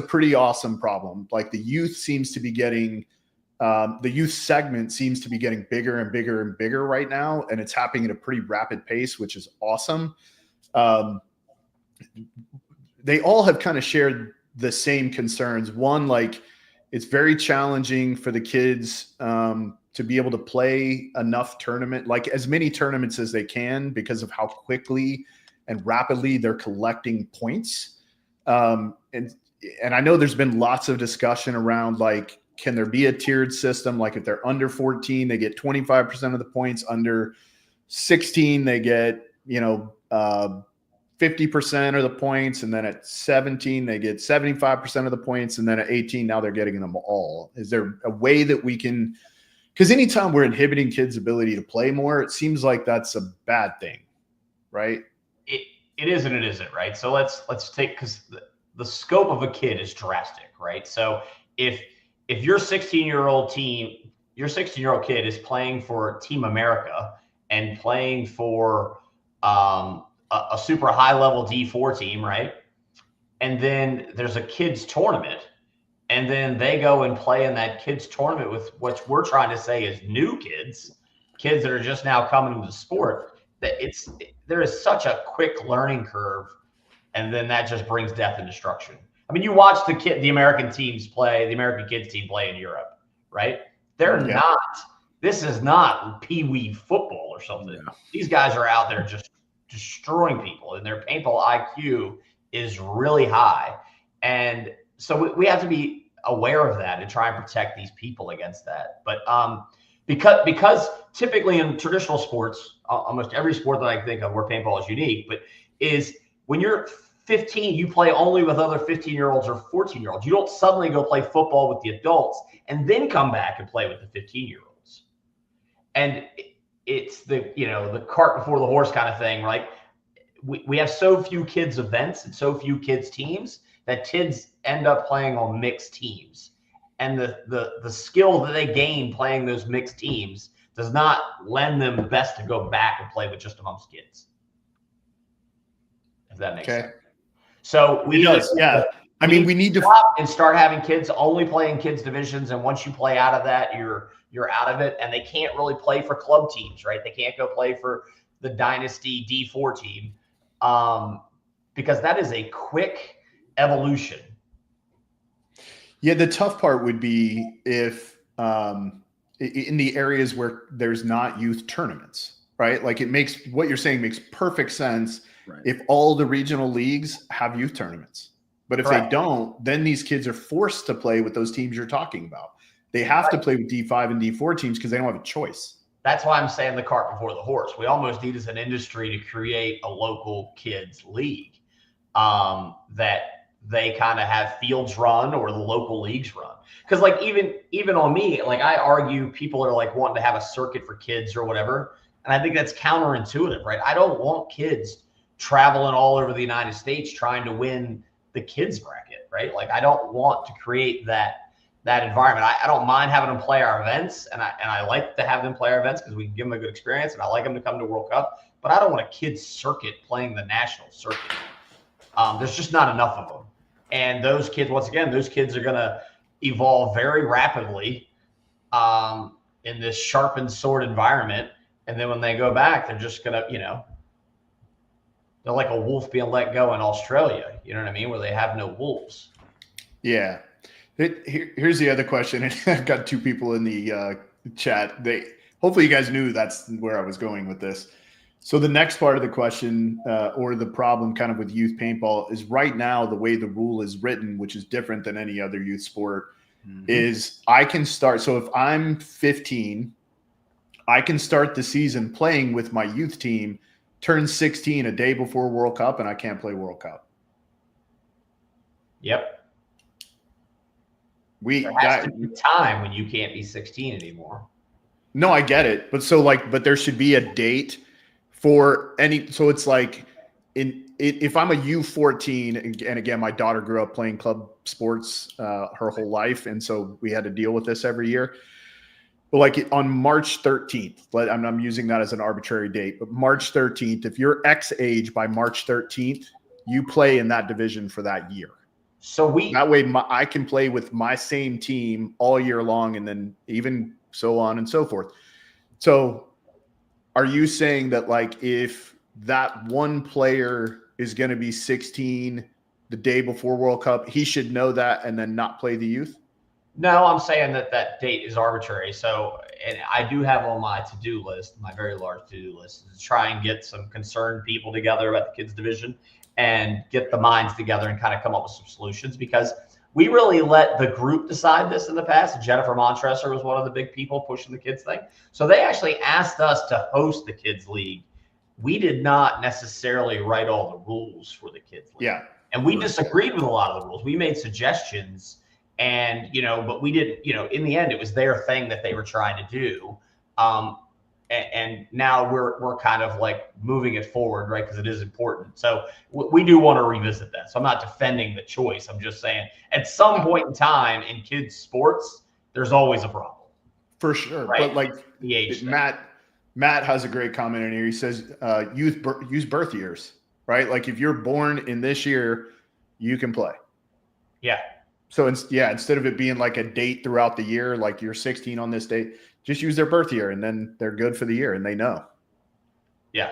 pretty awesome problem. Like the youth seems to be getting, the youth segment seems to be getting bigger and bigger and bigger right now. And it's happening at a pretty rapid pace, which is awesome. They all have kind of shared the same concerns. One, like it's very challenging for the kids to be able to play enough tournament, like as many tournaments as they can because of how quickly and rapidly they're collecting points. And I know there's been lots of discussion around, like, can there be a tiered system? Like, if they're under 14, they get 25% of the points. Under 16, they get, 50% of the points. And then at 17, they get 75% of the points. And then at 18, now they're getting them all. Is there a way that we can, because anytime we're inhibiting kids' ability to play more, it seems like that's a bad thing, right? It is and it isn't, right? So let's take, because the scope of a kid is drastic, right? So if your 16-year-old kid is playing for Team America and playing for a super high level D4 team, right? And then there's a kids tournament, and then they go and play in that kids tournament with what we're trying to say is new kids that are just now coming into the sport. There is such a quick learning curve, and then that just brings death and destruction. I mean, you watch the American kids team play in Europe, right? They're not. This is not pee-wee football or something. Yeah. These guys are out there just destroying people, and their paintball IQ is really high. And so we have to be aware of that and try and protect these people against that. But because typically in traditional sports, almost every sport that I can think of where paintball is unique, but is when you're 15, you play only with other 15-year-olds or 14-year-olds. You don't suddenly go play football with the adults and then come back and play with the 15-year-olds. And it's the cart before the horse kind of thing. Like we have so few kids events and so few kids teams that kids end up playing on mixed teams. And the skill that they gain playing those mixed teams does not lend them best to go back and play with just amongst kids. If that makes sense. So we need to stop and start having kids only playing kids divisions. And once you play out of that, you're out of it. And they can't really play for club teams, right? They can't go play for the Dynasty D4 team because that is a quick evolution. Yeah, the tough part would be if in the areas where there's not youth tournaments, right? Like what you're saying makes perfect sense. Right. If all the regional leagues have youth tournaments, but if they don't, then these kids are forced to play with those teams you're talking about. They have to play with D5 and D4 teams because they don't have a choice. That's why I'm saying the cart before the horse. We almost need as an industry to create a local kids league that they kind of have fields run or the local leagues run. Because like even on me, like I argue people are like wanting to have a circuit for kids or whatever. And I think that's counterintuitive, right? I don't want kids traveling all over the United States trying to win the kids bracket, right? Like I don't want to create that environment. I don't mind having them play our events, and I like to have them play our events because we can give them a good experience, and I like them to come to World Cup. But I don't want a kids circuit playing the national circuit. There's just not enough of them, and those kids, once again, those kids are going to evolve very rapidly in this sharpened sword environment, and then when they go back, they're just going to, they're like a wolf being let go in Australia. You know what I mean? Where they have no wolves. Yeah. Here's the other question. I've got two people in the chat. Hopefully you guys knew that's where I was going with this. So the next part of the question or the problem kind of with youth paintball is right now the way the rule is written, which is different than any other youth sport, is I can start. So if I'm 15, I can start the season playing with my youth team, turn 16 a day before World Cup, and I can't play World Cup. Yep. There has to be time when you can't be 16 anymore. No, I get it. But there should be a date for any. So it's like if I'm a U14, and again, my daughter grew up playing club sports her whole life. And so we had to deal with this every year. But like on March 13th, I'm using that as an arbitrary date, but March 13th, if you're X age by March 13th, you play in that division for that year. So that way I can play with my same team all year long, and then even so on and so forth. So are you saying that like if that one player is going to be 16 the day before World Cup, he should know that and then not play the youth? No, I'm saying that date is arbitrary. So, and I do have on my to-do list, my very large to-do list, to try and get some concerned people together about the kids division and get the minds together and kind of come up with some solutions, because we really let the group decide this in the past. Jennifer Montresor was one of the big people pushing the kids thing. So they actually asked us to host the kids league. We did not necessarily write all the rules for the kids league. Yeah. And we disagreed with a lot of the rules. We made suggestions, and, you know, but we didn't, you know, in the end, it was their thing that they were trying to do. And now we're kind of like moving it forward, right? Because it is important. So we do want to revisit that. So I'm not defending the choice. I'm just saying at some point in time in kids sports, there's always a problem. For sure. Right? But like The age Matt has a great comment in here. He says, use birth years, right? Like if you're born in this year, you can play. Yeah. So instead of it being like a date throughout the year, like you're 16 on this date, just use their birth year, and then they're good for the year, and they know. Yeah.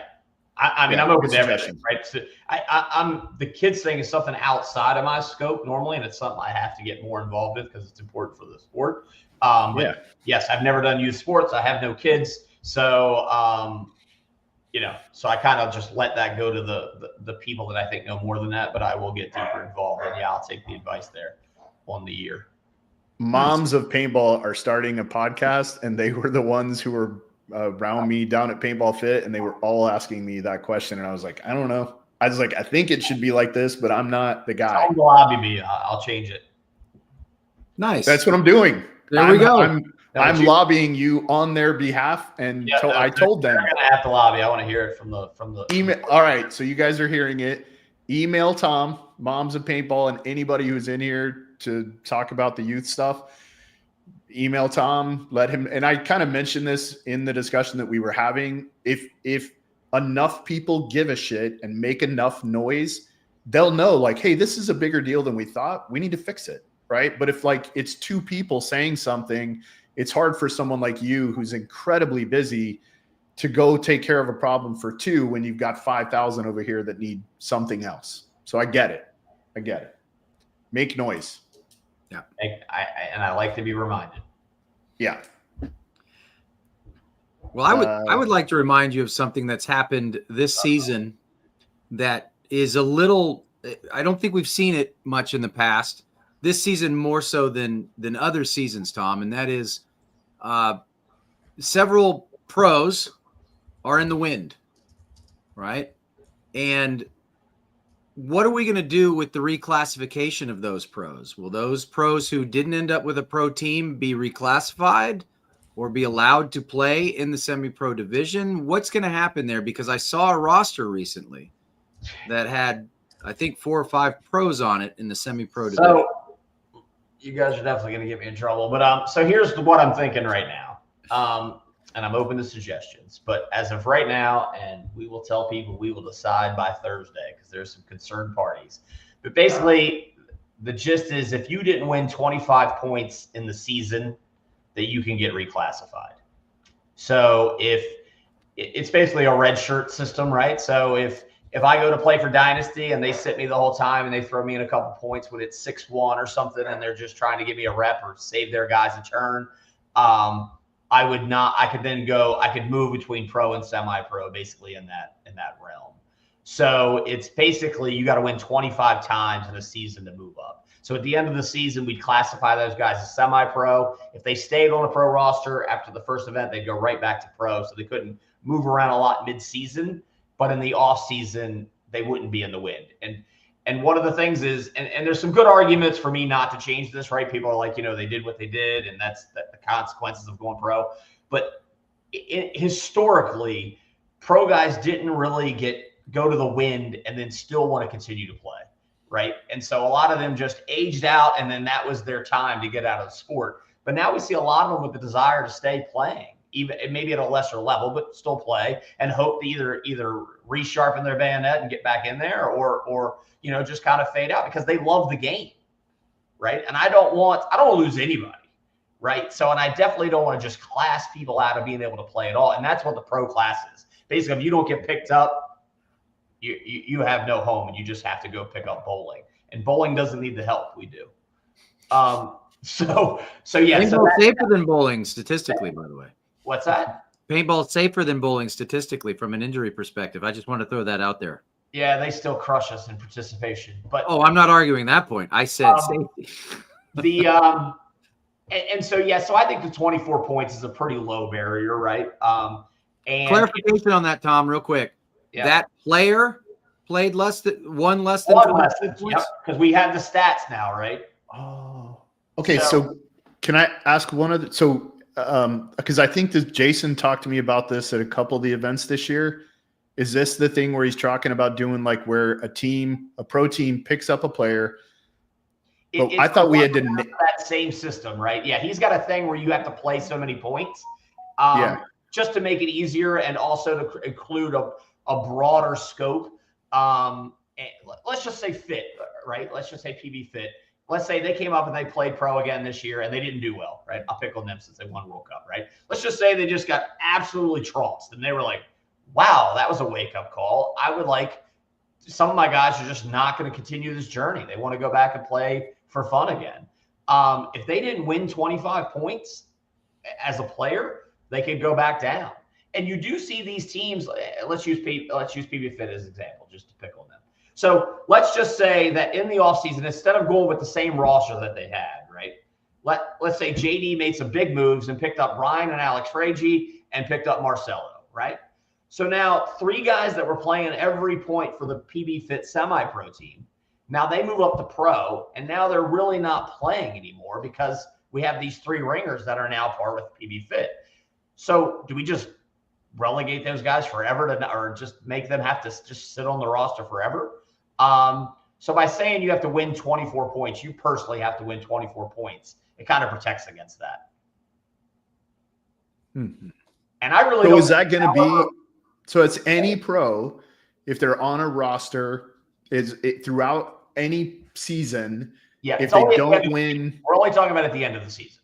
I mean, I'm open to everything, right? So I'm the kids thing is something outside of my scope normally, and it's something I have to get more involved with because it's important for the sport. But yes, I've never done youth sports. I have no kids. So, you know, so I kind of just let that go to the people that I think know more than that, but I will get deeper involved. And yeah, I'll take the advice there on the year. Moms of Paintball are starting a podcast, and they were the ones who were around me down at Paintball Fit, and they were all asking me that question. And I was like, I don't know. I was like, I think it should be like this, but I'm not the guy. Tell them to lobby me. I'll change it. Nice. That's what I'm doing. There we go. I'm lobbying you on their behalf, and I told them. You're gonna have to lobby. I want to hear it from the email. All right, so you guys are hearing it. Email Tom, Moms of Paintball, and anybody who's in here to talk about the youth stuff. Email Tom, let him. And I kind of mentioned this in the discussion that we were having. If enough people give a shit and make enough noise, they'll know, like, hey, this is a bigger deal than we thought. We need to fix it, right? But if like it's two people saying something, it's hard for someone like you who's incredibly busy to go take care of a problem for two when you've got 5,000 over here that need something else. So I get it. Make noise. Yeah. And I like to be reminded. Yeah. Well, I would like to remind you of something that's happened this season that is a little, I don't think we've seen it much in the past. This season more so than other seasons, Tom, and that is several pros are in the wind, right? And what are we going to do with the reclassification of those pros? Will those pros who didn't end up with a pro team be reclassified or be allowed to play in the semi-pro division? What's going to happen there? Because I saw a roster recently that had, I think, 4 or 5 pros on it in the semi-pro division. So you guys are definitely going to get me in trouble. But so here's what I'm thinking right now. And I'm open to suggestions, but as of right now, and we will tell people, we will decide by Thursday because there's some concerned parties. But basically, the gist is if you didn't win 25 points in the season, that you can get reclassified. So if it's basically a red shirt system, right? So if I go to play for Dynasty and they sit me the whole time and they throw me in a couple points when it's 6-1 or something, and they're just trying to give me a rep or save their guys a turn, I could move between pro and semi-pro basically in that realm. So it's basically you got to win 25 times in a season to move up. So at the end of the season, we'd classify those guys as semi-pro. If they stayed on a pro roster after the first event, they'd go right back to pro. So they couldn't move around a lot mid-season, but in the off season, they wouldn't be in the wind. And one of the things is, and there's some good arguments for me not to change this, right? People are like, you know, they did what they did, and that's the consequences of going pro. But historically, pro guys didn't really go to the wind and then still want to continue to play, right? And so a lot of them just aged out, and then that was their time to get out of the sport. But now we see a lot of them with the desire to stay playing, even maybe at a lesser level, but still play and hope to either resharpen their bayonet and get back in there, or you know, just kind of fade out because they love the game, right? And I don't want to lose anybody, right? So, and I definitely don't want to just class people out of being able to play at all. And that's what the pro class is. Basically, if you don't get picked up, you have no home, and you just have to go pick up bowling. And bowling doesn't need the help. We do. So yeah. Paintball's safer than bowling statistically, by the way. What's that? Paintball's safer than bowling statistically from an injury perspective. I just want to throw that out there. Yeah, they still crush us in participation. But oh, I'm not arguing that point. I said safety. So I think the 24 points is a pretty low barrier, right? And clarification on that, Tom, real quick. Yeah. That player played less than 24 points. Yep, because we have the stats now, right? Oh, okay. So can I ask one of the, so because I think that Jason talked to me about this at a couple of the events this year. Is this the thing where he's talking about doing like where a pro team picks up a player? But I thought we had to that same system, right? Yeah, he's got a thing where you have to play so many points, just to make it easier and also to include a broader scope. Let's just say fit, right? Let's just say PB Fit. Let's say they came up and they played pro again this year and they didn't do well, right? I'll pick on them since they won World Cup, right? Let's just say they just got absolutely trounced and they were like, wow, that was a wake-up call. I would like some of my guys are just not going to continue this journey. They want to go back and play for fun again. If they didn't win 25 points as a player, they could go back down. And you do see these teams. Let's use PB Fit as an example, just to pick on them. So let's just say that in the offseason, instead of going with the same roster that they had, right? Let's say JD made some big moves and picked up Ryan and Alex Fragy and picked up Marcelo, right? So now 3 guys that were playing every point for the PB Fit semi-pro team, now they move up to pro, and now they're really not playing anymore because we have these 3 ringers that are now part with PB Fit. So do we just relegate those guys forever or just make them have to just sit on the roster forever? So by saying you have to win 24 points, you personally have to win 24 points. It kind of protects against that. Mm-hmm. And I really so is that going to be so it's any pro if they're on a roster throughout any season. Yeah, if they don't win, we're only talking about at the end of the season.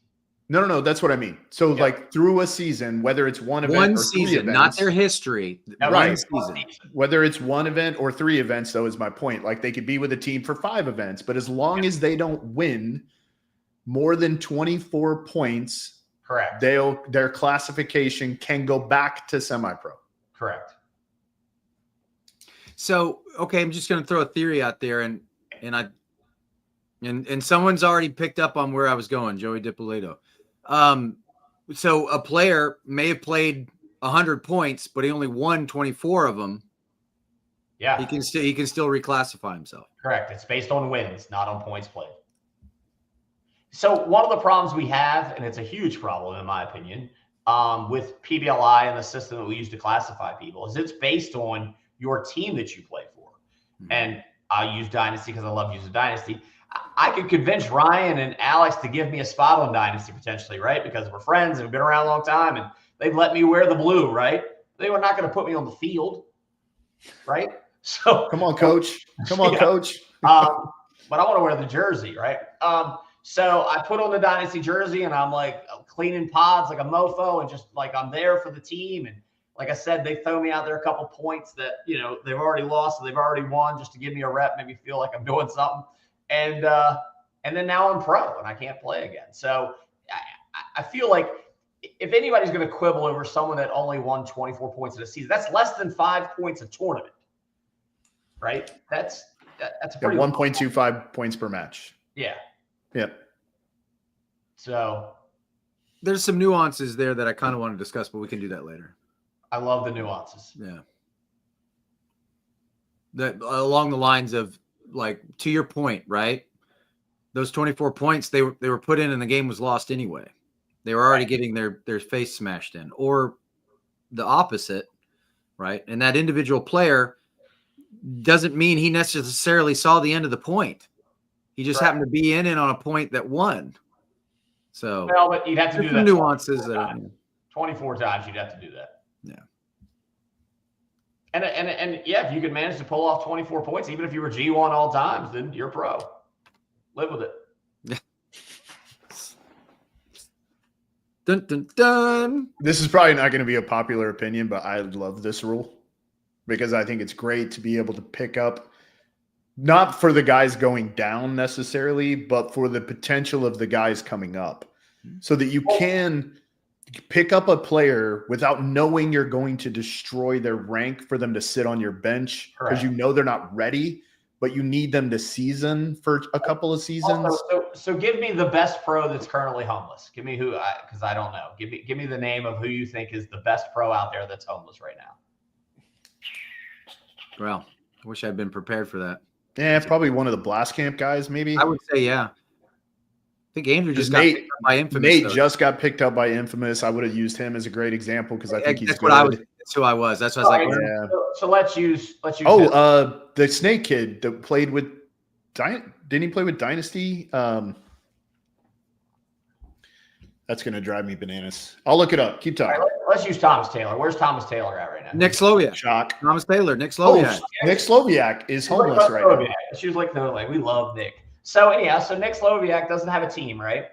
No, that's what I mean. So like through a season, whether it's one event or 3 events, not their history, right? Whether it's one event or 3 events, though, is my point. Like they could be with a team for 5 events, but as long as they don't win more than 24 points, correct, their classification can go back to semi-pro. Correct. So, okay, I'm just going to throw a theory out there, and someone's already picked up on where I was going, Joey DiPolito. So a player may have played 100 points, but he only won 24 of them. Yeah, he can still reclassify himself. Correct. It's based on wins, not on points played. So one of the problems we have, and it's a huge problem in my opinion, with PBLI and the system that we use to classify people, is it's based on your team that you play for. Mm-hmm. And I use Dynasty because I love using Dynasty. I could convince Ryan and Alex to give me a spot on Dynasty potentially, right? Because we're friends and we've been around a long time and they've let me wear the blue, right? They were not going to put me on the field, right? So come on, coach. Come on, coach. But I want to wear the jersey, right? So I put on the Dynasty jersey and I'm like cleaning pods like a mofo and just like I'm there for the team. And like I said, they throw me out there a couple points that, you know, they've already lost, so they've already won just to give me a rep, make me feel like I'm doing something. And then now I'm pro and I can't play again. So I feel like if anybody's going to quibble over someone that only won 24 points in a season, that's less than 5 points a tournament, right? That's a pretty 1.25 points per match. Yeah. Yep. So there's some nuances there that I kind of want to discuss, but we can do that later. I love the nuances. Yeah. That along the lines of, like, to your point, right? Those 24 points they were put in and the game was lost anyway. They were already getting their face smashed in, or the opposite, right? And that individual player doesn't mean he necessarily saw the end of the point. He just happened to be in on a point that won. So, well, but you'd have to do that. Nuances. 24 times you'd have to do that. Yeah. And yeah, if you could manage to pull off 24 points, even if you were G1 all times, then you're pro. Live with it. Yeah. Dun, dun, dun. This is probably not going to be a popular opinion, but I love this rule because I think it's great to be able to pick up, not for the guys going down necessarily, but for the potential of the guys coming up, so that you can pick up a player without knowing you're going to destroy their rank for them to sit on your bench because you know they're not ready, but you need them to season for a couple of seasons. Also, so give me the best pro that's currently homeless. Give me because I don't know. Give me the name of who you think is the best pro out there that's homeless right now. Well, I wish I'd been prepared for that. Yeah, probably one of the Blast Camp guys, maybe. I would say, yeah. I think Andrew just got picked up by Infamous. Nate just got picked up by Infamous. I would have used him as a great example because I think he's good. That's who I was. That's what I was like. Yeah. So let's use. Oh, the Snake kid that played with didn't he play with Dynasty? That's gonna drive me bananas. I'll look it up. Keep talking. Right, let's use Thomas Taylor. Where's Thomas Taylor at right now? Nick Sloviak. Shock. Thomas Taylor. Nick Sloviak. Oh, Nick Sloviak is homeless right now. She was like, no, like we love Nick. So anyhow, so Nick Sloviak doesn't have a team, right?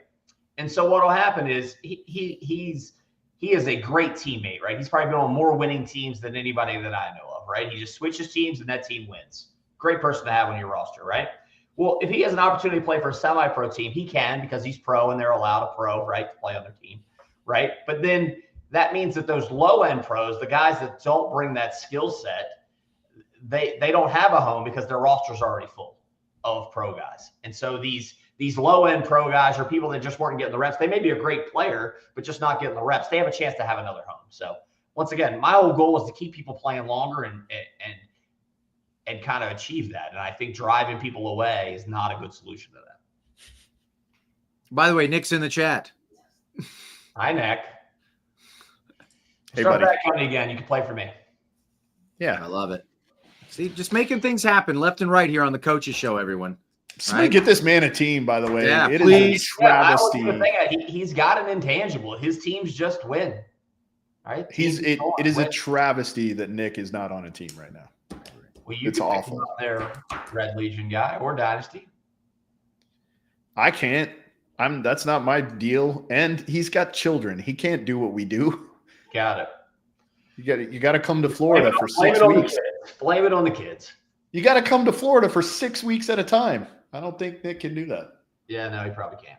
And so what will happen is he is a great teammate, right? He's probably been on more winning teams than anybody that I know of, right? He just switches teams and that team wins. Great person to have on your roster, right? Well, if he has an opportunity to play for a semi-pro team, he can because he's pro and they're allowed a pro, right, to play on their team, right? But then that means that those low-end pros, the guys that don't bring that skill set, they don't have a home because their roster's already full of pro guys. And so these low-end pro guys are people that just weren't getting the reps. They may be a great player, but just not getting the reps. They have a chance to have another home. So once again, my whole goal is to keep people playing longer and kind of achieve that. And I think driving people away is not a good solution to that. By the way, Nick's in the chat. Hi, Nick. Hey, Start buddy. back coming again. You can play for me. Yeah, I love it. See, just making things happen left and right here on the Coaches Show, everyone. Somebody get this man a team, by the way. Yeah, it please. is a travesty. He's got an intangible. His teams just win. Right? It is a travesty that Nick is not on a team right now. Well, you it's can awful. pick him up there, Red Legion guy or Dynasty. I can't. That's not my deal. And he's got children. He can't do what we do. Got it. You got to come to Florida for 6 weeks. Blame it on the kids. You got to come to Florida for 6 weeks at a time. I don't think Nick can do that. Yeah, no, he probably can't.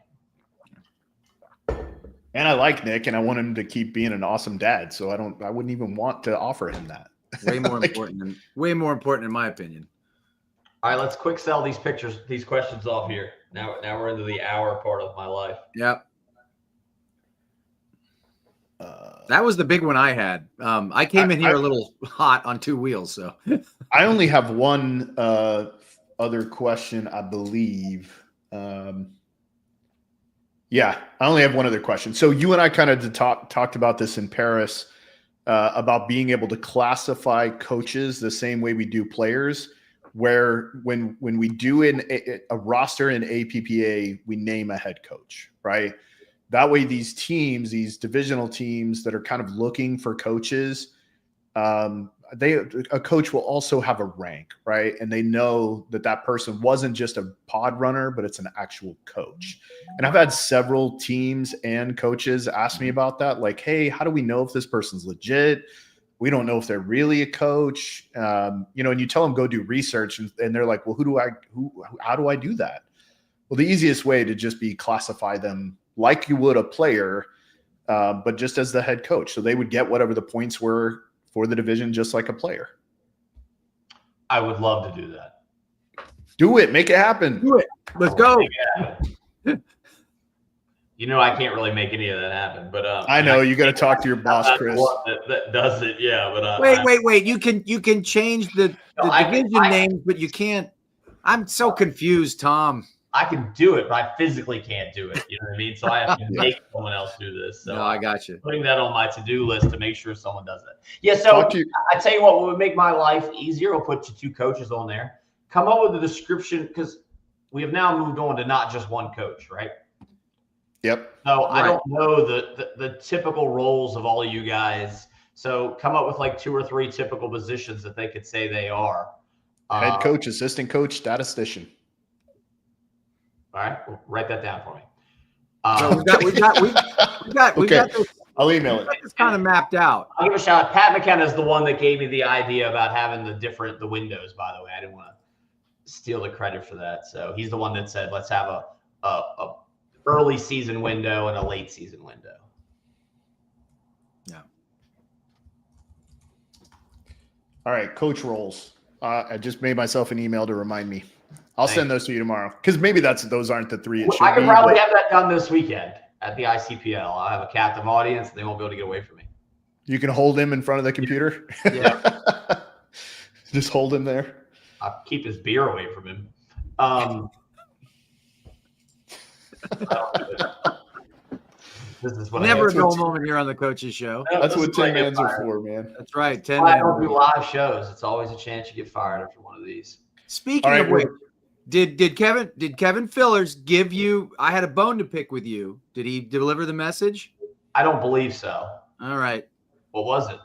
And I like Nick, and I want him to keep being an awesome dad. So I wouldn't even want to offer him that. Way more important in my opinion. All right, let's quick sell these questions off here. Now we're into the hour part of my life. Yep. That was the big one I had. I came in here a little hot on two wheels, so I only have one other question, I believe. Yeah, I only have one other question. So you and I kind of talked about this in Paris about being able to classify coaches the same way we do players, where when we do a roster in APPA, we name a head coach, right? That way, these teams, these divisional teams that are kind of looking for coaches, a coach will also have a rank, right? And they know that person wasn't just a pod runner, but it's an actual coach. And I've had several teams and coaches ask me about that. Like, hey, how do we know if this person's legit? We don't know if they're really a coach. And you tell them, go do research. And they're like, well, how do I do that? Well, the easiest way to just be classify them like you would a player, but just as the head coach. So they would get whatever the points were for the division, just like a player. I would love to do that. Do it. Make it happen. Do it. Let's go. I can't really make any of that happen, but I know you got to talk to your boss, Chris. That does it, yeah. But wait. You can change the division names, but you can't. I'm so confused, Tom. I can do it, but I physically can't do it. You know what I mean? So I have to make someone else do this. So no, I got you. Putting that on my to-do list to make sure someone does it. Yeah, so I tell you what would make my life easier, we'll put you 2 coaches on there. Come up with a description, because we have now moved on to not just one coach, right? Yep. So I don't know the typical roles of all of you guys. So come up with like 2 or 3 typical positions that they could say they are. Head coach, assistant coach, statistician. All right, well, write that down for me. So we got this. I'll email it. It's kind of mapped out. I'll give a shout out. Pat McKenna is the one that gave me the idea about having the windows. By the way, I didn't want to steal the credit for that. So he's the one that said, let's have a early season window and a late season window. All right, coach roles. I just made myself an email to remind me. I'll send those to you tomorrow because maybe those aren't the three. It should I could be, probably have that done this weekend at the ICPL. I'll have a captive audience. And they won't be able to get away from me. You can hold him in front of the computer. Yeah. Just hold him there. I'll keep his beer away from him. This is what never a dull moment here on the Coaches Show. That's what 10 mans are for, man. That's right. 10 I don't do live shows. It's always a chance you get fired after one of these. Speaking of which, did Kevin Fillers give you? I had a bone to pick with you. Did he deliver the message? I don't believe so. All right. What was it?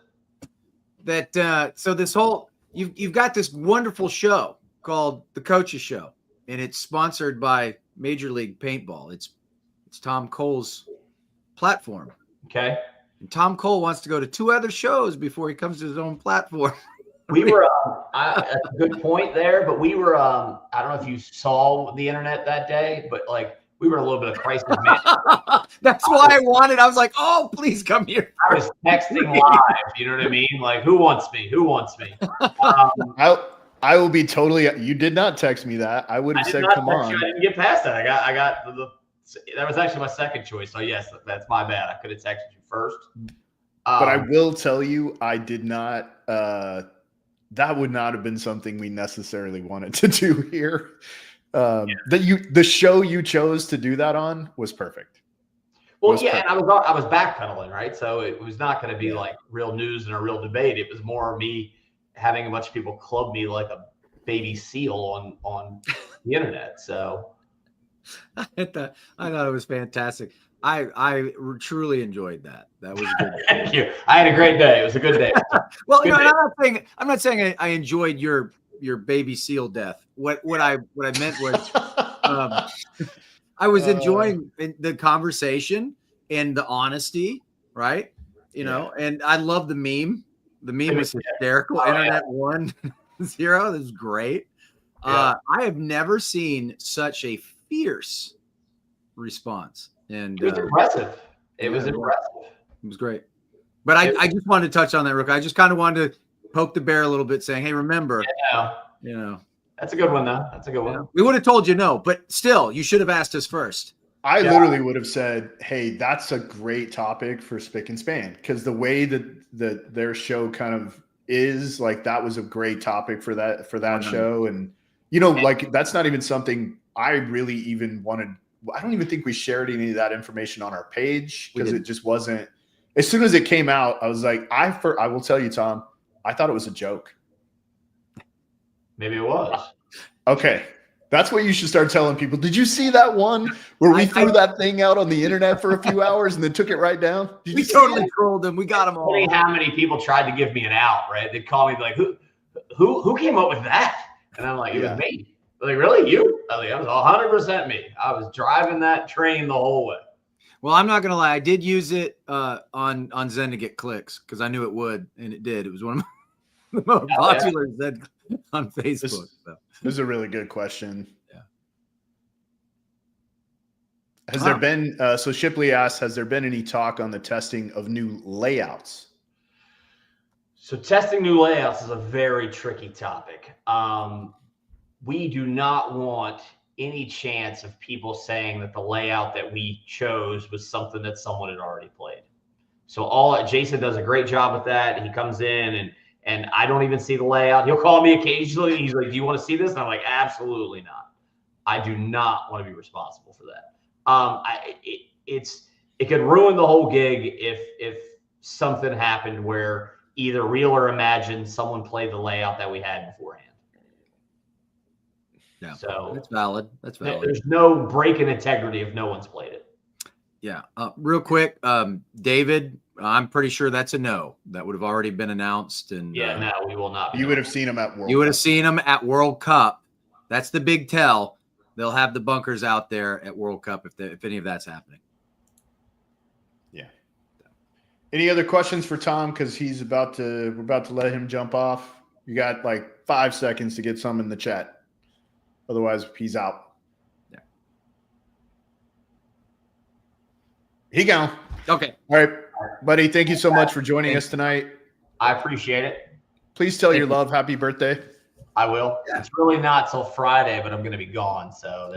That so this whole you've got this wonderful show called The Coaches Show, and it's sponsored by Major League Paintball. It's Tom Cole's platform. Okay. And Tom Cole wants to go to 2 other shows before he comes to his own platform. We were that's a good point there, but we were I don't know if you saw the internet that day, but like we were in a little bit of crisis management. That's why I wanted. I was like, oh, please come here. I was texting live. You know what I mean? Like, who wants me? Who wants me? I will be totally. You did not text me that. I would have said, "Come on." I didn't get past that. I got that was actually my second choice. So yes, that's my bad. I could have texted you first. But I will tell you, I did not. That would not have been something we necessarily wanted to do here. The show you chose to do that on was perfect. Well, and I was backpedaling, right? So it was not going to be like real news and a real debate. It was more me having a bunch of people club me like a baby seal on the internet. So I thought it was fantastic. I truly enjoyed that. That was good. Thank you. I had a great day. It was a good day. Well, good day. I'm not saying I enjoyed your baby seal death. What I meant was I was enjoying the conversation and the honesty, right? You know, and I love the meme. The meme was hysterical. Internet 1.0. This is great. I have never seen such a fierce response. And it was impressive. It was impressive. It was great. But I just wanted to touch on that, Rook. I just kind of wanted to poke the bear a little bit, saying, hey, remember, you know. That's a good one, though. That's a good one. Yeah. We would have told you no, but still, you should have asked us first. I literally would have said, hey, that's a great topic for Spick and Span, because the way that their show kind of is, like, that was a great topic for that show. And, you know, like, that's not even something I really even wanted. I don't even think we shared any of that information on our page because it just wasn't. As soon as it came out, I was like, I will tell you, Tom, I thought it was a joke. Maybe it was. Okay. That's what you should start telling people. Did you see that one where we threw that thing out on the internet for a few hours and then took it right down? We totally trolled them. We got them all. Funny how many people tried to give me an out, right? They'd call me like, who came up with that? And I'm like, it was me. They're like, really? You? I was like, it was 100% me. I was driving that train the whole way. Well, I'm not going to lie. I did use it on Zen to get clicks because I knew it would, and it did. It was one of the most popular Zen on Facebook. This is a really good question. Yeah. Has there been, so Shipley asked, has there been any talk on the testing of new layouts? So testing new layouts is a very tricky topic. We do not want any chance of people saying that the layout that we chose was something that someone had already played. So Jason does a great job with that. He comes in and I don't even see the layout. He'll call me occasionally. He's like, do you want to see this? And I'm like, absolutely not. I do not want to be responsible for that. It could ruin the whole gig if something happened where either real or imagined someone played the layout that we had beforehand. Yeah, so that's valid. There's no break in integrity if no one's played it. Yeah. Real quick, David, I'm pretty sure that's a no. That would have already been announced. And no, we will not. You would have seen him at World Cup. You would have seen him at World Cup. That's the big tell. They'll have the bunkers out there at World Cup if any of that's happening. Yeah. Any other questions for Tom? Because we're about to let him jump off. You got like 5 seconds to get some in the chat. Otherwise, he's out. Yeah. He gone. Okay. All right, buddy. Thank you so much for joining us tonight. I appreciate it. Please tell your love happy birthday. I will. Yeah. It's really not till Friday, but I'm going to be gone. So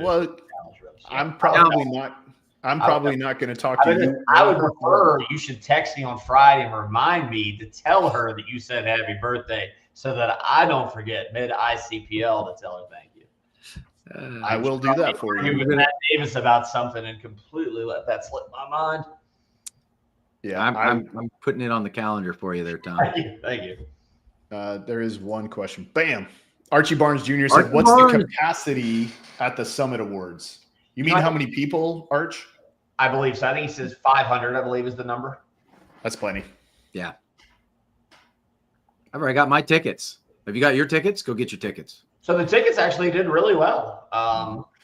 I'm probably not. I'm probably not going to talk to you. I would prefer you should text me on Friday and remind me to tell her that you said happy birthday so that I don't forget mid-ICPL to tell her thank you. I will do that for you. With Matt Davis about something and completely let that slip my mind. Yeah, I'm putting it on the calendar for you there, Tom. Thank you. There is one question. Bam. Archie Barnes Jr. said, what's the capacity at the Summit Awards? You mean how many people, Arch? I believe so. I think he says 500, I believe is the number. That's plenty. Yeah. I've already got my tickets. Have you got your tickets? Go get your tickets. So the tickets actually did really well.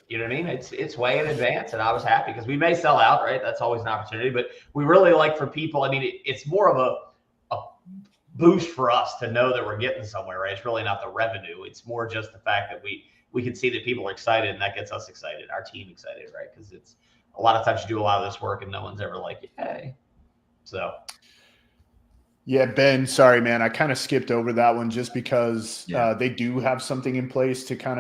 You know what I mean? It's way in advance, and I was happy because we may sell out, right? That's always an opportunity. But we really like for people, I mean, it's more of a boost for us to know that we're getting somewhere, right? It's really not the revenue. It's more just the fact that we can see that people are excited, and that gets us excited, our team excited, right? Because it's a lot of times you do a lot of this work and no one's ever like, hey. So. Yeah, Ben, sorry, man. I kind of skipped over that one just because they do have something in place to kind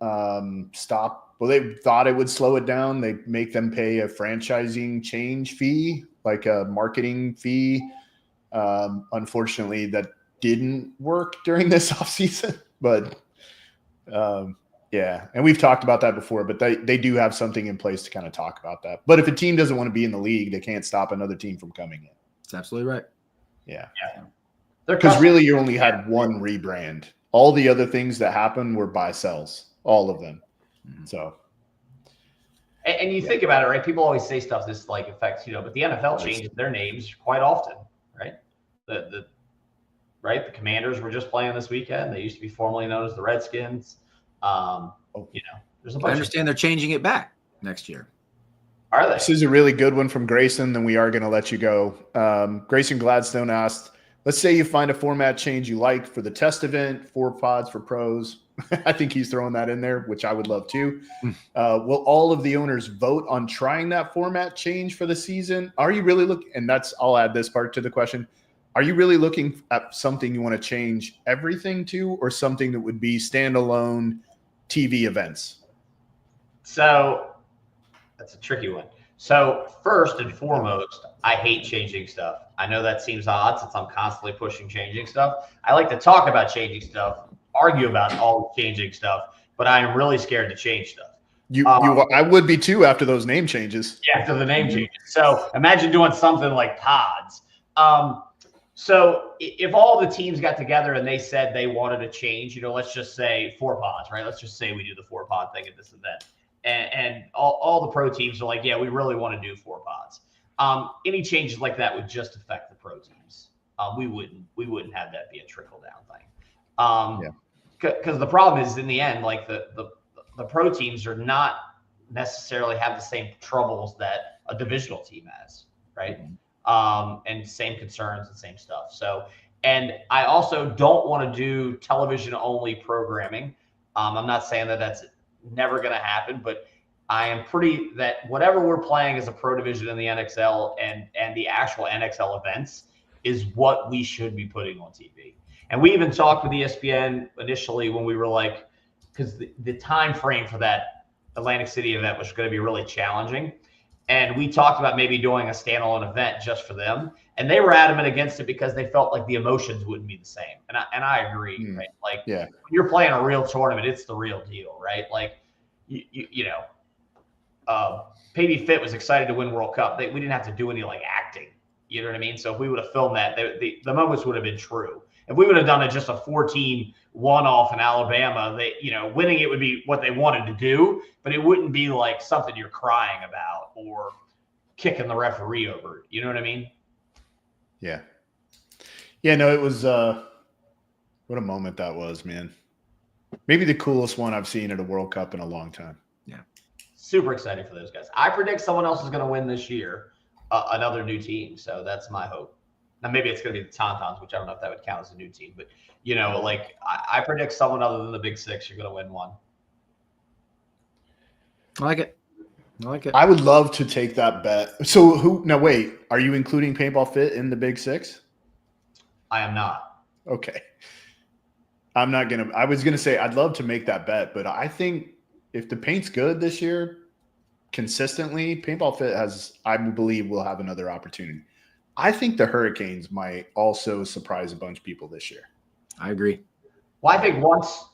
of stop. Well, they thought it would slow it down. They make them pay a franchising change fee, like a marketing fee. Unfortunately, that didn't work during this offseason, but yeah. And we've talked about that before, but they do have something in place to kind of talk about that. But if a team doesn't want to be in the league, they can't stop another team from coming in. That's absolutely right. Yeah. Because really you only had one rebrand. All the other things that happened were buy sells, all of them. So. And you think about it, right? People always say stuff this like affects, but the NFL changes their names quite often, right? The Commanders were just playing this weekend. They used to be formerly known as the Redskins. There's a bunch. I understand they're changing it back next year. Are they? This is a really good one from Grayson. Then we are going to let you go. Grayson Gladstone asked, let's say you find a format change you like for the test event, 4 pods for pros. I think he's throwing that in there, which I would love too. Will all of the owners vote on trying that format change for the season? Are you really looking? And I'll add this part to the question. Are you really looking at something you want to change everything to, or something that would be standalone TV events? So that's a tricky one. So first and foremost, I hate changing stuff. I know that seems odd since I'm constantly pushing changing stuff. I like to talk about changing stuff, argue about all changing stuff, but I am really scared to change stuff. I would be too after those name changes. Yeah, after the name changes. So imagine doing something like pods. So if all the teams got together and they said they wanted to change, let's just say 4 pods, right? Let's just say we do the 4 pod thing at this event. And all the pro teams are like, yeah, we really want to do 4 pods. Any changes like that would just affect the pro teams. We wouldn't have that be a trickle down thing. Because the problem is in the end, like the pro teams are not necessarily have the same troubles that a divisional team has, right? And same concerns and same stuff. So, and I also don't want to do television only programming. I'm not saying that that's never going to happen, but I am that whatever we're playing as a pro division in the NXL and the actual NXL events is what we should be putting on TV. And we even talked with ESPN initially when we were like, because the time frame for that Atlantic City event was going to be really challenging. And we talked about maybe doing a standalone event just for them. And they were adamant against it because they felt like the emotions wouldn't be the same. And I agree, right? Like, when you're playing a real tournament, it's the real deal, right? Like, Paintball Fit was excited to win World Cup. We didn't have to do any like acting. You know what I mean? So if we would have filmed that, the moments would have been true. If we would have done it just a 4-team one-off in Alabama, winning it would be what they wanted to do, but it wouldn't be like something you're crying about or kicking the referee over. You know what I mean? Yeah. Yeah, no, it was what a moment that was, man. Maybe the coolest one I've seen at a World Cup in a long time. Yeah. Super excited for those guys. I predict someone else is going to win this year, another new team. So that's my hope. Now, maybe it's going to be the Tauntauns, which I don't know if that would count as a new team. But, I predict someone other than the Big Six are going to win one. I like it. I would love to take that bet. So now wait, are you including Paintball Fit in the Big Six? I am not. Okay. I was going to say I'd love to make that bet, but I think if the paint's good this year, consistently, Paintball Fit I believe, will have another opportunity. I think the Hurricanes might also surprise a bunch of people this year. I agree. Well, I think once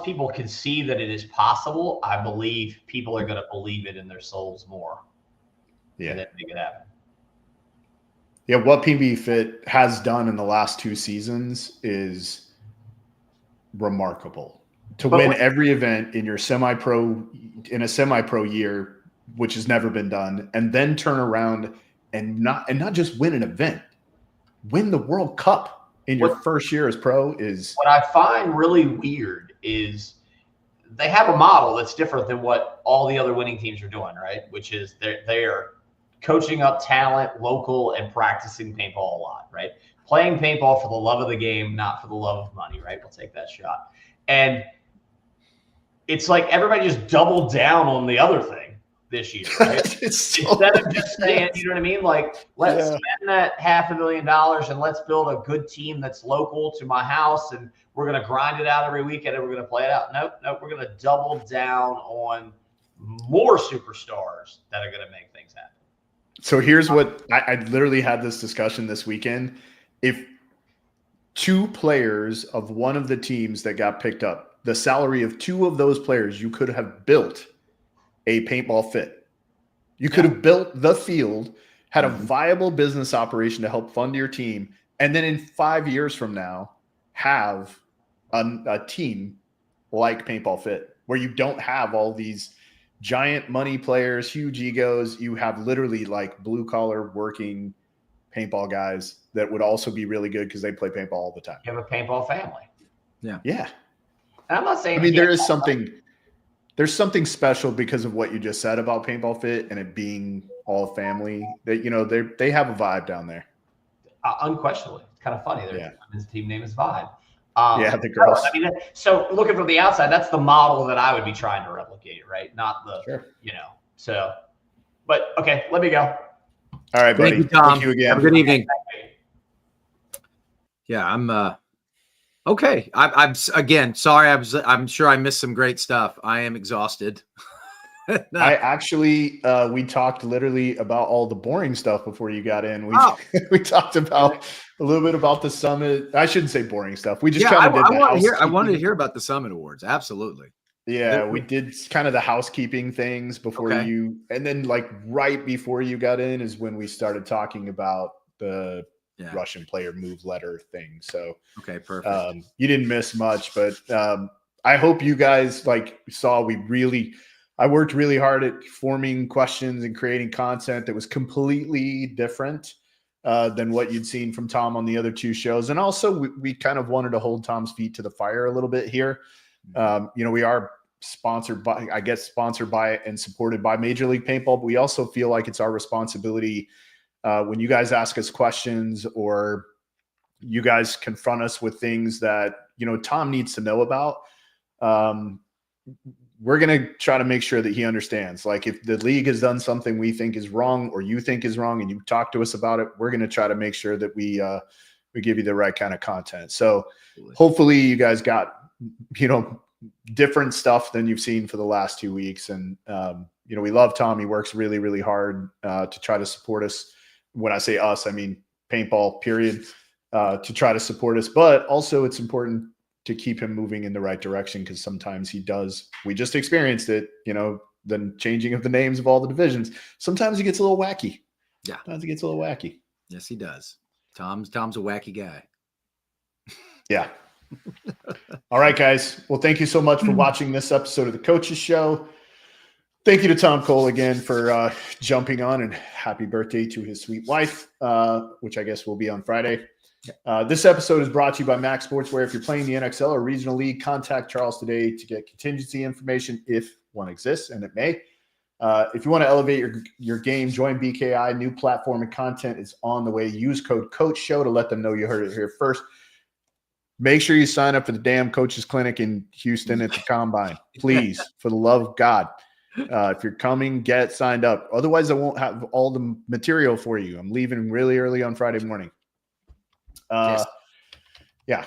people can see that it is possible, I believe people are going to believe it in their souls more. Yeah. And then make it happen. Yeah, what PB Fit has done in the last 2 seasons is remarkable. To win every event in a semi-pro year, which has never been done, and then turn around and not just win an event, win the World Cup in your first year as pro is. What I find really weird is they have a model that's different than what all the other winning teams are doing, right? Which is they are coaching up talent, local, and practicing paintball a lot, right? Playing paintball for the love of the game, not for the love of money, right? We'll take that shot. And it's like everybody just doubled down on the other thing this year, right? Instead of just saying, you know what I mean? Like, let's spend that $500,000 and let's build a good team that's local to my house, and we're going to grind it out every weekend and we're going to play it out. Nope. We're going to double down on more superstars that are going to make things happen. So here's what I literally had this discussion this weekend. If 2 players of one of the teams that got picked up, the salary of 2 of those players, you could have built a Paintball Fit. You could have built the field, had a viable business operation to help fund your team, and then in 5 years from now, have a team like Paintball Fit, where you don't have all these giant money players, huge egos. You have literally like blue collar working paintball guys that would also be really good because they play paintball all the time. You have a paintball family. Yeah. And I'm not saying, I mean, there's something special because of what you just said about Paintball Fit and it being all family that, they have a vibe down there. Unquestionably. It's kind of funny. His team name is Vibe. The girls. I mean, so looking from the outside, that's the model that I would be trying to replicate, right? Not the, so, but okay, let me go. All right, buddy. Thank you, Tom. Thank you again. Have a good evening. Yeah, I'm okay. I'm again, sorry. I'm sure I missed some great stuff. I am exhausted. I actually, we talked literally about all the boring stuff before you got in. We talked about a little bit about the summit. I shouldn't say boring stuff. We just kind of did I wanted to hear about the Summit Awards. Absolutely. Yeah, we did kind of the housekeeping things before and then like right before you got in is when we started talking about the Russian player move letter thing. So okay, perfect. You didn't miss much, but I hope you guys saw I worked really hard at forming questions and creating content that was completely different than what you'd seen from Tom on the other 2 shows. And also we kind of wanted to hold Tom's feet to the fire a little bit here. We are sponsored by and supported by Major League Paintball, but we also feel like it's our responsibility when you guys ask us questions or you guys confront us with things that, Tom needs to know about. We're going to try to make sure that he understands. Like if the league has done something we think is wrong or you think is wrong and you talk to us about it, we're going to try to make sure that we give you the right kind of content. So hopefully you guys got, different stuff than you've seen for the last 2 weeks. And, we love Tom. He works really, really hard to try to support us. When I say us, I mean paintball, period, to try to support us. But also it's important to keep him moving in the right direction because sometimes he does. We just experienced it, the changing of the names of all the divisions. Sometimes he gets a little wacky. Yeah. Sometimes he gets a little wacky. Yes, he does. Tom's a wacky guy. Yeah. All right, guys. Well, thank you so much for watching this episode of the Coaches Show. Thank you to Tom Cole again for jumping on, and happy birthday to his sweet wife, which I guess will be on Friday. This episode is brought to you by Max Sportswear. If you're playing the NXL or regional league, contact Charles today to get contingency information if one exists, and it may. If you want to elevate your game, join BKI. New platform and content is on the way. Use code COACHSHOW to let them know you heard it here first. Make sure you sign up for the damn Coaches Clinic in Houston at the Combine. Please, for the love of God. If you're coming, get signed up. Otherwise, I won't have all the material for you. I'm leaving really early on Friday morning. Yes. Yeah.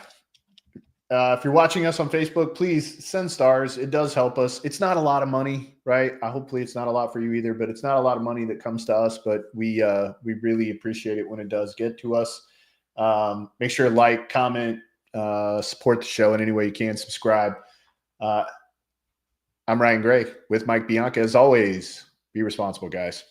If you're watching us on Facebook, please send stars. It does help us. It's not a lot of money, right? Hopefully it's not a lot for you either, but it's not a lot of money that comes to us, but we really appreciate it when it does get to us. Make sure to like, comment, support the show in any way you can, subscribe. I'm Ryan Gray with Mike Bianca. As always, be responsible, guys.